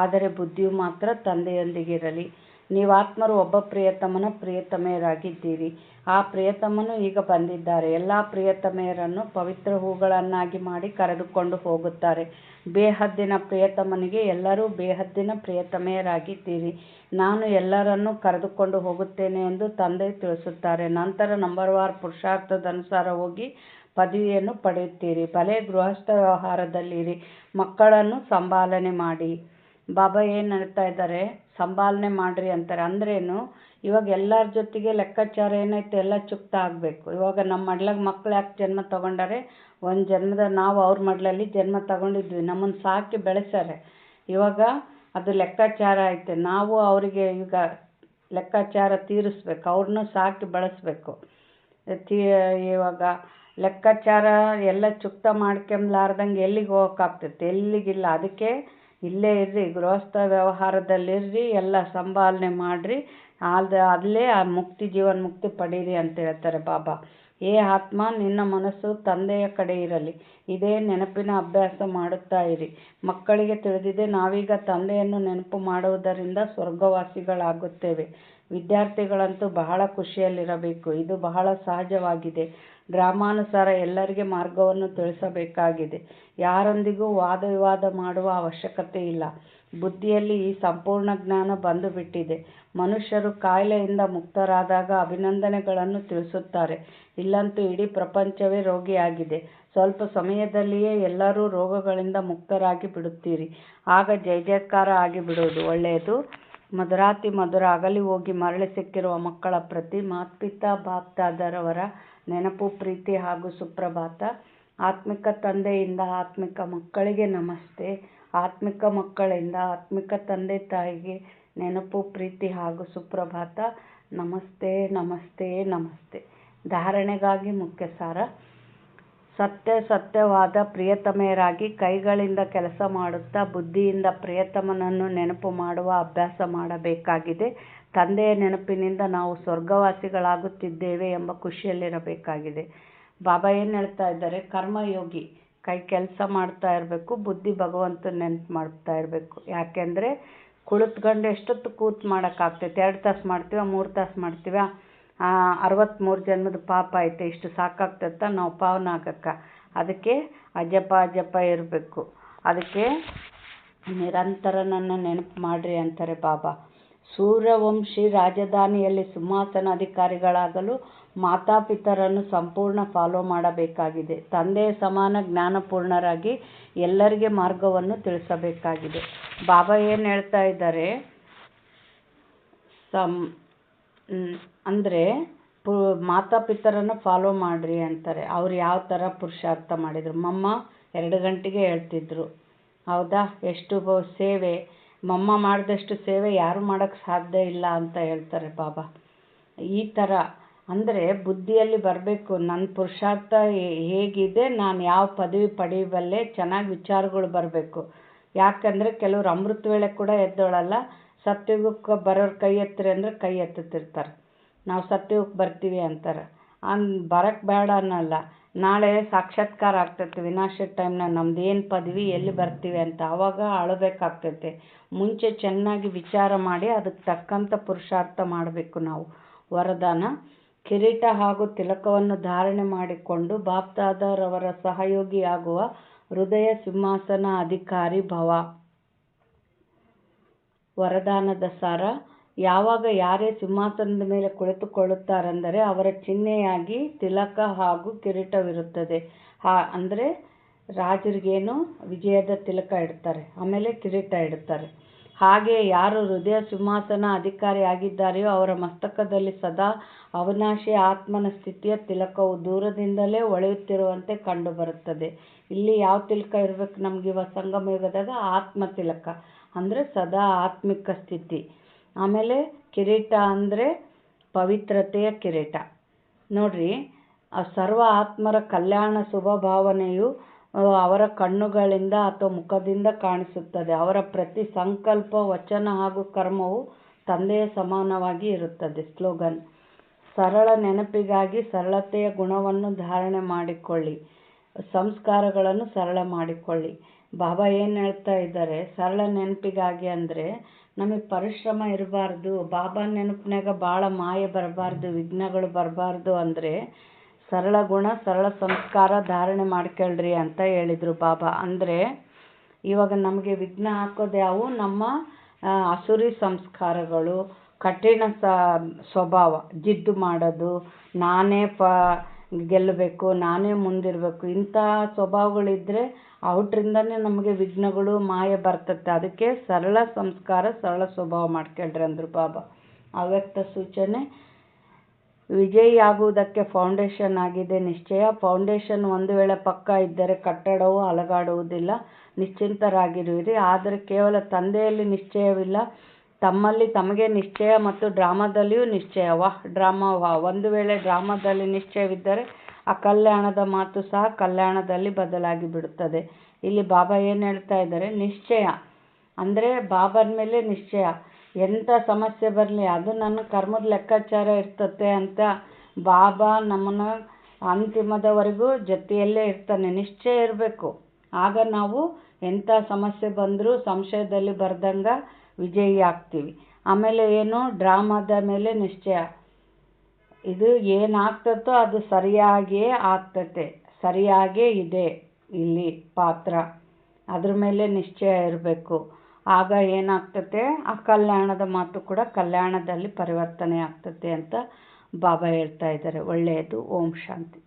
ಆದರೆ ಬುದ್ಧಿಯು ಮಾತ್ರ ತಂದೆಯೊಂದಿಗಿರಲಿ. ನೀವಾತ್ಮರು ಒಬ್ಬ ಪ್ರಿಯತಮನ ಪ್ರಿಯತಮೆಯರಾಗಿದ್ದೀರಿ. ಆ ಪ್ರಿಯತಮನು ಈಗ ಬಂದಿದ್ದಾರೆ. ಎಲ್ಲ ಪ್ರಿಯತಮೆಯರನ್ನು ಪವಿತ್ರ ಹೂಗಳನ್ನಾಗಿ ಮಾಡಿ ಕರೆದುಕೊಂಡು ಹೋಗುತ್ತಾರೆ. ಬೇಹದ್ದಿನ ಪ್ರಿಯತಮನಿಗೆ ಎಲ್ಲರೂ ಬೇಹದ್ದಿನ ಪ್ರಿಯತಮೆಯರಾಗಿದ್ದೀರಿ. ನಾನು ಎಲ್ಲರನ್ನೂ ಕರೆದುಕೊಂಡು ಹೋಗುತ್ತೇನೆ ಎಂದು ತಂದೆ ತಿಳಿಸುತ್ತಾರೆ. ನಂತರ ನಂಬರ್ ವಾರ್ ಪುರುಷಾರ್ಥದನುಸಾರ ಹೋಗಿ ಪದವಿಯನ್ನು ಪಡೆಯುತ್ತೀರಿ. ಭಲೆ ಗೃಹಸ್ಥ ವ್ಯವಹಾರದಲ್ಲಿರಿ, ಮಕ್ಕಳನ್ನು ಸಂಭಾಲನೆ ಮಾಡಿ. ಬಾಬಾ ಏನು ಹೇಳ್ತಾ ಇದ್ದಾರೆ, ಸಂಭಾಲನೆ ಮಾಡ್ರಿ ಅಂತಾರೆ. ಅಂದ್ರೇನು, ಇವಾಗ ಎಲ್ಲರ ಜೊತೆಗೆ ಲೆಕ್ಕಾಚಾರ ಏನೈತೆ ಎಲ್ಲ ಚುಕ್ತ ಆಗಬೇಕು. ಇವಾಗ ನಮ್ಮ ಮಡ್ಲಾಗ ಮಕ್ಳು ಯಾಕೆ ಜನ್ಮ ತಗೊಂಡಾರೆ, ಒಂದು ಜನ್ಮದ ನಾವು ಅವ್ರ ಮಡ್ಲಲ್ಲಿ ಜನ್ಮ ತಗೊಂಡಿದ್ವಿ, ನಮ್ಮನ್ನು ಸಾಕಿ ಬೆಳೆಸ್ಯಾರೆ. ಇವಾಗ ಅದು ಲೆಕ್ಕಾಚಾರ ಐತೆ, ನಾವು ಅವರಿಗೆ ಈಗ ಲೆಕ್ಕಾಚಾರ ತೀರಿಸ್ಬೇಕು, ಅವ್ರನ್ನೂ ಸಾಕಿ ಬೆಳೆಸ್ಬೇಕು. ಇವಾಗ ಲೆಕ್ಕಾಚಾರ ಎಲ್ಲ ಚುಕ್ತ ಮಾಡ್ಕೊಂಬ್ಲಾರ್ದಂಗೆ ಎಲ್ಲಿಗೆ ಹೋಗೋಕ್ಕಾಗ್ತೈತೆ, ಎಲ್ಲಿಗಿಲ್ಲ. ಅದಕ್ಕೆ ಇಲ್ಲೇ ಇರ್ರಿ, ಗೃಹಸ್ಥ ವ್ಯವಹಾರದಲ್ಲಿರ್ರಿ, ಎಲ್ಲ ಸಂಭಾಲನೆ ಮಾಡಿರಿ, ಅಲ್ಲೇ ಆ ಮುಕ್ತಿ, ಜೀವನ ಮುಕ್ತಿ ಪಡೀರಿ ಅಂತ ಹೇಳ್ತಾರೆ ಬಾಬಾ. ಏ ಆತ್ಮ, ನಿನ್ನ ಮನಸ್ಸು ತಂದೆಯ ಕಡೆ ಇರಲಿ. ಇದೇ ನೆನಪಿನ ಅಭ್ಯಾಸ ಮಾಡುತ್ತಾ ಇರಿ. ಮಕ್ಕಳಿಗೆ ತಿಳಿದಿದೆ, ನಾವೀಗ ತಂದೆಯನ್ನು ನೆನಪು ಮಾಡುವುದರಿಂದ ಸ್ವರ್ಗವಾಸಿಗಳಾಗುತ್ತೇವೆ. ವಿದ್ಯಾರ್ಥಿಗಳಂತೂ ಬಹಳ ಖುಷಿಯಲ್ಲಿರಬೇಕು. ಇದು ಬಹಳ ಸಹಜವಾಗಿದೆ. ಗ್ರಾಮಾನುಸಾರ ಎಲ್ಲರಿಗೆ ಮಾರ್ಗವನ್ನು ತಿಳಿಸಬೇಕಾಗಿದೆ. ಯಾರೊಂದಿಗೂ ವಾದ ವಿವಾದ ಮಾಡುವ ಅವಶ್ಯಕತೆ ಇಲ್ಲ. ಬುದ್ಧಿಯಲ್ಲಿ ಈ ಸಂಪೂರ್ಣ ಜ್ಞಾನ ಬಂದು ಬಿಟ್ಟಿದೆ. ಮನುಷ್ಯರು ಕಾಯಿಲೆಯಿಂದ ಮುಕ್ತರಾದಾಗ ಅಭಿನಂದನೆಗಳನ್ನು ತಿಳಿಸುತ್ತಾರೆ. ಇಲ್ಲಂತೂ ಇಡೀ ಪ್ರಪಂಚವೇ ರೋಗಿಯಾಗಿದೆ. ಸ್ವಲ್ಪ ಸಮಯದಲ್ಲಿಯೇ ಎಲ್ಲರೂ ರೋಗಗಳಿಂದ ಮುಕ್ತರಾಗಿ ಬಿಡುತ್ತೀರಿ. ಆಗ ಜಯ ಜಯಕಾರ ಆಗಿಬಿಡುವುದು ಒಳ್ಳೆಯದು. ಮಧುರಾತಿ ಮಧುರ. ಅಗಲಿ ಹೋಗಿ ಮರಳಿ ಸಿಕ್ಕಿರುವ ಮಕ್ಕಳ ಪ್ರತಿ ಮಾತ್ಪಿತಾ ಬಾಪ್ದಾದರವರ ನೆನಪು, ಪ್ರೀತಿ ಹಾಗೂ ಸುಪ್ರಭಾತ. ಆತ್ಮಿಕ ತಂದೆಯಿಂದ ಆತ್ಮಿಕ ಮಕ್ಕಳಿಗೆ ನಮಸ್ತೆ. ಆತ್ಮಿಕ ಮಕ್ಕಳಿಂದ ಆತ್ಮಿಕ ತಂದೆ ತಾಯಿಗೆ ನೆನಪು, ಪ್ರೀತಿ ಹಾಗೂ ಸುಪ್ರಭಾತ. ನಮಸ್ತೆ ನಮಸ್ತೆ ನಮಸ್ತೆ. ಧಾರಣೆಗಾಗಿ ಮುಖ್ಯ ಸಾರ. ಸತ್ಯವಾದ ಪ್ರಿಯತಮೆಯರಾಗಿ ಕೈಗಳಿಂದ ಕೆಲಸ ಮಾಡುತ್ತಾ ಬುದ್ಧಿಯಿಂದ ಪ್ರಿಯತಮನನ್ನು ನೆನಪು ಮಾಡುವ ಅಭ್ಯಾಸ ಮಾಡಬೇಕಾಗಿದೆ. ತಂದೆಯ ನೆನಪಿನಿಂದ ನಾವು ಸ್ವರ್ಗವಾಸಿಗಳಾಗುತ್ತಿದ್ದೇವೆ ಎಂಬ ಖುಷಿಯಲ್ಲಿರಬೇಕಾಗಿದೆ. ಬಾಬಾ ಏನು ಹೇಳ್ತಾ ಇದ್ದಾರೆ, ಕರ್ಮಯೋಗಿ ಕೈ ಕೆಲಸ ಮಾಡ್ತಾ ಇರಬೇಕು, ಬುದ್ಧಿ ಭಗವಂತನ ನೆನಪು ಮಾಡ್ತಾ ಇರಬೇಕು. ಯಾಕೆಂದರೆ ಕುಳಿತುಕೊಂಡು ಎಷ್ಟೊತ್ತು ಕೂತು ಮಾಡೋಕ್ಕಾಗ್ತೈತೆ? 2 ತಾಸು ಮಾಡ್ತೀವ, 3 ತಾಸು ಮಾಡ್ತೀವ? 63 ಜನ್ಮದ ಪಾಪ ಐತೆ, ಇಷ್ಟು ಸಾಕಾಗ್ತೈತ ನಾವು ಪಾವನ ಆಗಕ್ಕೆ? ಅದಕ್ಕೆ ಅಜಪ ಇರಬೇಕು. ಅದಕ್ಕೆ ನಿರಂತರ ನನ್ನ ನೆನಪು ಮಾಡಿರಿ ಅಂತಾರೆ ಬಾಬಾ. ಸೂರ್ಯವಂಶಿ ರಾಜಧಾನಿಯಲ್ಲಿ ಸಿಂಹಾಸನ ಅಧಿಕಾರಿಗಳಾಗಲು ಮಾತಾಪಿತರನ್ನು ಸಂಪೂರ್ಣ ಫಾಲೋ ಮಾಡಬೇಕಾಗಿದೆ. ತಂದೆಯ ಸಮಾನ ಜ್ಞಾನಪೂರ್ಣರಾಗಿ ಎಲ್ಲರಿಗೆ ಮಾರ್ಗವನ್ನು ತಿಳಿಸಬೇಕಾಗಿದೆ. ಬಾಬಾ ಏನು ಹೇಳ್ತಾ ಇದ್ದಾರೆ ಅಂದರೆ ಮಾತಾಪಿತರನ್ನು ಫಾಲೋ ಮಾಡಿರಿ ಅಂತಾರೆ. ಅವ್ರು ಯಾವ ಥರ ಪುರುಷಾರ್ಥ ಮಾಡಿದರು? ಮಮ್ಮ 2 ಗಂಟೆಗೆ ಹೇಳ್ತಿದ್ರು, ಹೌದಾ? ಎಷ್ಟು ಸೇವೆ ಮಮ್ಮ ಮಾಡಿದಷ್ಟು ಸೇವೆ ಯಾರು ಮಾಡೋಕ್ಕೆ ಸಾಧ್ಯ ಇಲ್ಲ ಅಂತ ಹೇಳ್ತಾರೆ ಬಾಬಾ. ಈ ಥರ ಅಂದರೆ ಬುದ್ಧಿಯಲ್ಲಿ ಬರಬೇಕು, ನನ್ನ ಪುರುಷಾರ್ಥ ಹೇಗಿದೆ, ನಾನು ಯಾವ ಪದವಿ ಪಡೆಯಬಲ್ಲೆ, ಚೆನ್ನಾಗಿ ವಿಚಾರಗಳು ಬರಬೇಕು. ಯಾಕಂದರೆ ಕೆಲವರು ಅಮೃತ ವೇಳೆ ಕೂಡ ಎದ್ದೋಳಲ್ಲ. ಸತ್ಯುಗಕ್ಕೆ ಬರೋರು ಕೈ ಎತ್ತಿರಿ ಅಂದರೆ ಕೈ ಎತ್ತುತ್ತಿರ್ತಾರೆ. ನಾವು ಸತ್ಯುಗಕ್ಕೆ ಬರ್ತೀವಿ ಅಂತಾರೆ. ಬರೋಕ್ಕೆ ಬೇಡ ಅನ್ನಲ್ಲ. ನಾಳೆ ಸಾಕ್ಷಾತ್ಕಾರ ಆಗ್ತೈತೆ ವಿನಾಶದ ಟೈಮ್ನಾಗ, ನಮ್ದು ಏನು ಪದವಿ, ಎಲ್ಲಿ ಬರ್ತೀವಿ ಅಂತ. ಆವಾಗ ಅಳಬೇಕಾಗ್ತೈತೆ. ಮುಂಚೆ ಚೆನ್ನಾಗಿ ವಿಚಾರ ಮಾಡಿ ಅದಕ್ಕೆ ತಕ್ಕಂಥ ಪುರುಷಾರ್ಥ ಮಾಡಬೇಕು ನಾವು. ವರದಾನ: ಕಿರೀಟ ಹಾಗೂ ತಿಲಕವನ್ನು ಧಾರಣೆ ಮಾಡಿಕೊಂಡು ಬಾಪ್ದಾದರವರ ಸಹಯೋಗಿಯಾಗುವ ಹೃದಯ ಸಿಂಹಾಸನ ಅಧಿಕಾರಿ ಭವ. ವರದಾನದ ಸಾರ. ಯಾವಾಗ ಯಾರೇ ಸಿಂಹಾಸನದ ಮೇಲೆ ಕುಳಿತುಕೊಳ್ಳುತ್ತಾರೆಂದರೆ ಅವರ ಚಿಹ್ನೆಯಾಗಿ ತಿಲಕ ಹಾಗೂ ಕಿರೀಟವಿರುತ್ತದೆ. ಅಂದರೆ ರಾಜರಿಗೇನು ವಿಜಯದ ತಿಲಕ ಇಡ್ತಾರೆ, ಆಮೇಲೆ ಕಿರೀಟ ಇಡ್ತಾರೆ. ಹಾಗೆ ಯಾರು ಹೃದಯ ಸಿಂಹಾಸನ ಅಧಿಕಾರಿಯಾಗಿದ್ದಾರೆಯೋ ಅವರ ಮಸ್ತಕದಲ್ಲಿ ಸದಾ ಅವಿನಾಶಿ ಆತ್ಮನ ಸ್ಥಿತಿಯ ತಿಲಕವು ದೂರದಿಂದಲೇ ಹೊಳೆಯುತ್ತಿರುವಂತೆ ಕಂಡುಬರುತ್ತದೆ. ಇಲ್ಲಿ ಯಾವ ತಿಲಕ ಇರಬೇಕು ನಮ್ಗೆ ಇವಾಗ ಸಂಗಮ ಯುಗದಾಗ? ಆತ್ಮ ತಿಲಕ, ಅಂದರೆ ಸದಾ ಆತ್ಮಿಕ ಸ್ಥಿತಿ. ಆಮೇಲೆ ಕಿರೀಟ ಅಂದರೆ ಪವಿತ್ರತೆಯ ಕಿರೀಟ. ನೋಡ್ರಿ, ಸರ್ವ ಆತ್ಮರ ಕಲ್ಯಾಣ ಶುಭ ಭಾವನೆಯು ಅವರ ಕಣ್ಣುಗಳಿಂದ ಅಥವಾ ಮುಖದಿಂದ ಕಾಣಿಸುತ್ತದೆ. ಅವರ ಪ್ರತಿ ಸಂಕಲ್ಪ, ವಚನ ಹಾಗೂ ಕರ್ಮವು ತಂದೆಯ ಸಮಾನವಾಗಿ ಇರುತ್ತದೆ. ಸ್ಲೋಗನ್: ಸರಳ ನೆನಪಿಗಾಗಿ ಸರಳತೆಯ ಗುಣವನ್ನು ಧಾರಣೆ ಮಾಡಿಕೊಳ್ಳಿ, ಸಂಸ್ಕಾರಗಳನ್ನು ಸರಳ ಮಾಡಿಕೊಳ್ಳಿ. ಬಾಬಾ ಏನು ಹೇಳ್ತಾ ಇದ್ದಾರೆ? ಸರಳ ನೆನಪಿಗಾಗಿ ಅಂದರೆ ನಮಗೆ ಪರಿಶ್ರಮ ಇರಬಾರ್ದು. ಬಾಬಾ ನೆನಪಿನಾಗ ಭಾಳ ಮಾಯೆ ಬರಬಾರ್ದು, ವಿಘ್ನಗಳು ಬರಬಾರ್ದು. ಅಂದರೆ ಸರಳ ಗುಣ, ಸರಳ ಸಂಸ್ಕಾರ ಧಾರಣೆ ಮಾಡ್ಕೊಳ್ರಿ ಅಂತ ಹೇಳಿದರು ಬಾಬಾ. ಅಂದರೆ ಇವಾಗ ನಮಗೆ ವಿಘ್ನ ಹಾಕೋದು ಯಾವುವು? ನಮ್ಮ ಅಸುರಿ ಸಂಸ್ಕಾರಗಳು, ಕಠಿಣ ಸ್ವಭಾವ, ಜಿದ್ದು ಮಾಡೋದು, ನಾನೇ ಗೆಲ್ಲಬೇಕು, ನಾನೇ ಮುಂದಿರಬೇಕು, ಇಂಥ ಸ್ವಭಾವಗಳಿದ್ದರೆ ಔಟ್ರಿಂದನೇ ನಮಗೆ ವಿಘ್ನಗಳು ಮಾಯೆ ಬರ್ತದೆ. ಅದಕ್ಕೆ ಸರಳ ಸಂಸ್ಕಾರ, ಸರಳ ಸ್ವಭಾವ ಮಾಡ್ಕೊಳ್ರಿ ಅಂದರು ಬಾಬಾ. ಅವ್ಯಕ್ತ ಸೂಚನೆ: ವಿಜಯಿಯಾಗುವುದಕ್ಕೆ ಫೌಂಡೇಶನ್ ಆಗಿದೆ ನಿಶ್ಚಯ. ಫೌಂಡೇಶನ್ ಒಂದು ವೇಳೆ ಪಕ್ಕ ಇದ್ದರೆ ಕಟ್ಟಡವು ಅಲುಗಾಡುವುದಿಲ್ಲ. ನಿಶ್ಚಿಂತರಾಗಿರುವಿರಿ. ಆದರೆ ಕೇವಲ ತಂದೆಯಲ್ಲಿ ನಿಶ್ಚಯವಿಲ್ಲ, ತಮ್ಮಲ್ಲಿ ತಮಗೆ ನಿಶ್ಚಯ ಮತ್ತು ಡ್ರಾಮಾದಲ್ಲಿಯೂ ನಿಶ್ಚಯ. ಡ್ರಾಮಾ ಒಂದು ವೇಳೆ ಡ್ರಾಮಾದಲ್ಲಿ ನಿಶ್ಚಯವಿದ್ದರೆ ಆ ಕಲ್ಯಾಣದ ಮಾತು ಸಹ ಕಲ್ಯಾಣದಲ್ಲಿ ಬದಲಾಗಿ ಬಿಡುತ್ತದೆ. ಇಲ್ಲಿ ಬಾಬಾ ಏನು ಹೇಳ್ತಾ ಇದ್ದಾರೆ? ನಿಶ್ಚಯ ಅಂದರೆ ಬಾಬಾನ ಮೇಲೆ ನಿಶ್ಚಯ. ಎಂಥ ಸಮಸ್ಯೆ ಬರಲಿ ಅದು ನನ್ನ ಕರ್ಮದ ಲೆಕ್ಕಾಚಾರ ಇರ್ತತೆ ಅಂತ ಬಾಬಾ ನಮ್ಮನ್ನು ಅಂತಿಮದವರೆಗೂ ಜೊತೆಯಲ್ಲೇ ಇರ್ತಾನೆ. ನಿಶ್ಚಯ ಇರಬೇಕು. ಆಗ ನಾವು ಎಂಥ ಸಮಸ್ಯೆ ಬಂದರೂ ಸಂಶಯದಲ್ಲಿ ಬರ್ದಂಗೆ ವಿಜಯಿ ಆಗ್ತೀವಿ. ಆಮೇಲೆ ಏನು? ಡ್ರಾಮಾದ ಮೇಲೆ ನಿಶ್ಚಯ. ಇದು ಏನಾಗ್ತತೋ ಅದು ಸರಿಯಾಗಿಯೇ ಆಗ್ತತೆ, ಸರಿಯಾಗೇ ಇದೆ ಇಲ್ಲಿ ಪಾತ್ರ, ಅದ್ರ ಮೇಲೆ ನಿಶ್ಚಯ ಇರಬೇಕು. ಆಗ ಏನಾಗ್ತತೆ? ಆ ಕಲ್ಯಾಣದ ಮಾತು ಕೂಡ ಕಲ್ಯಾಣದಲ್ಲಿ ಪರಿವರ್ತನೆ ಆಗ್ತತೆ ಅಂತ ಬಾಬಾ ಹೇಳ್ತಾ ಇದ್ದಾರೆ. ಒಳ್ಳೆಯದು. ಓಂ ಶಾಂತಿ.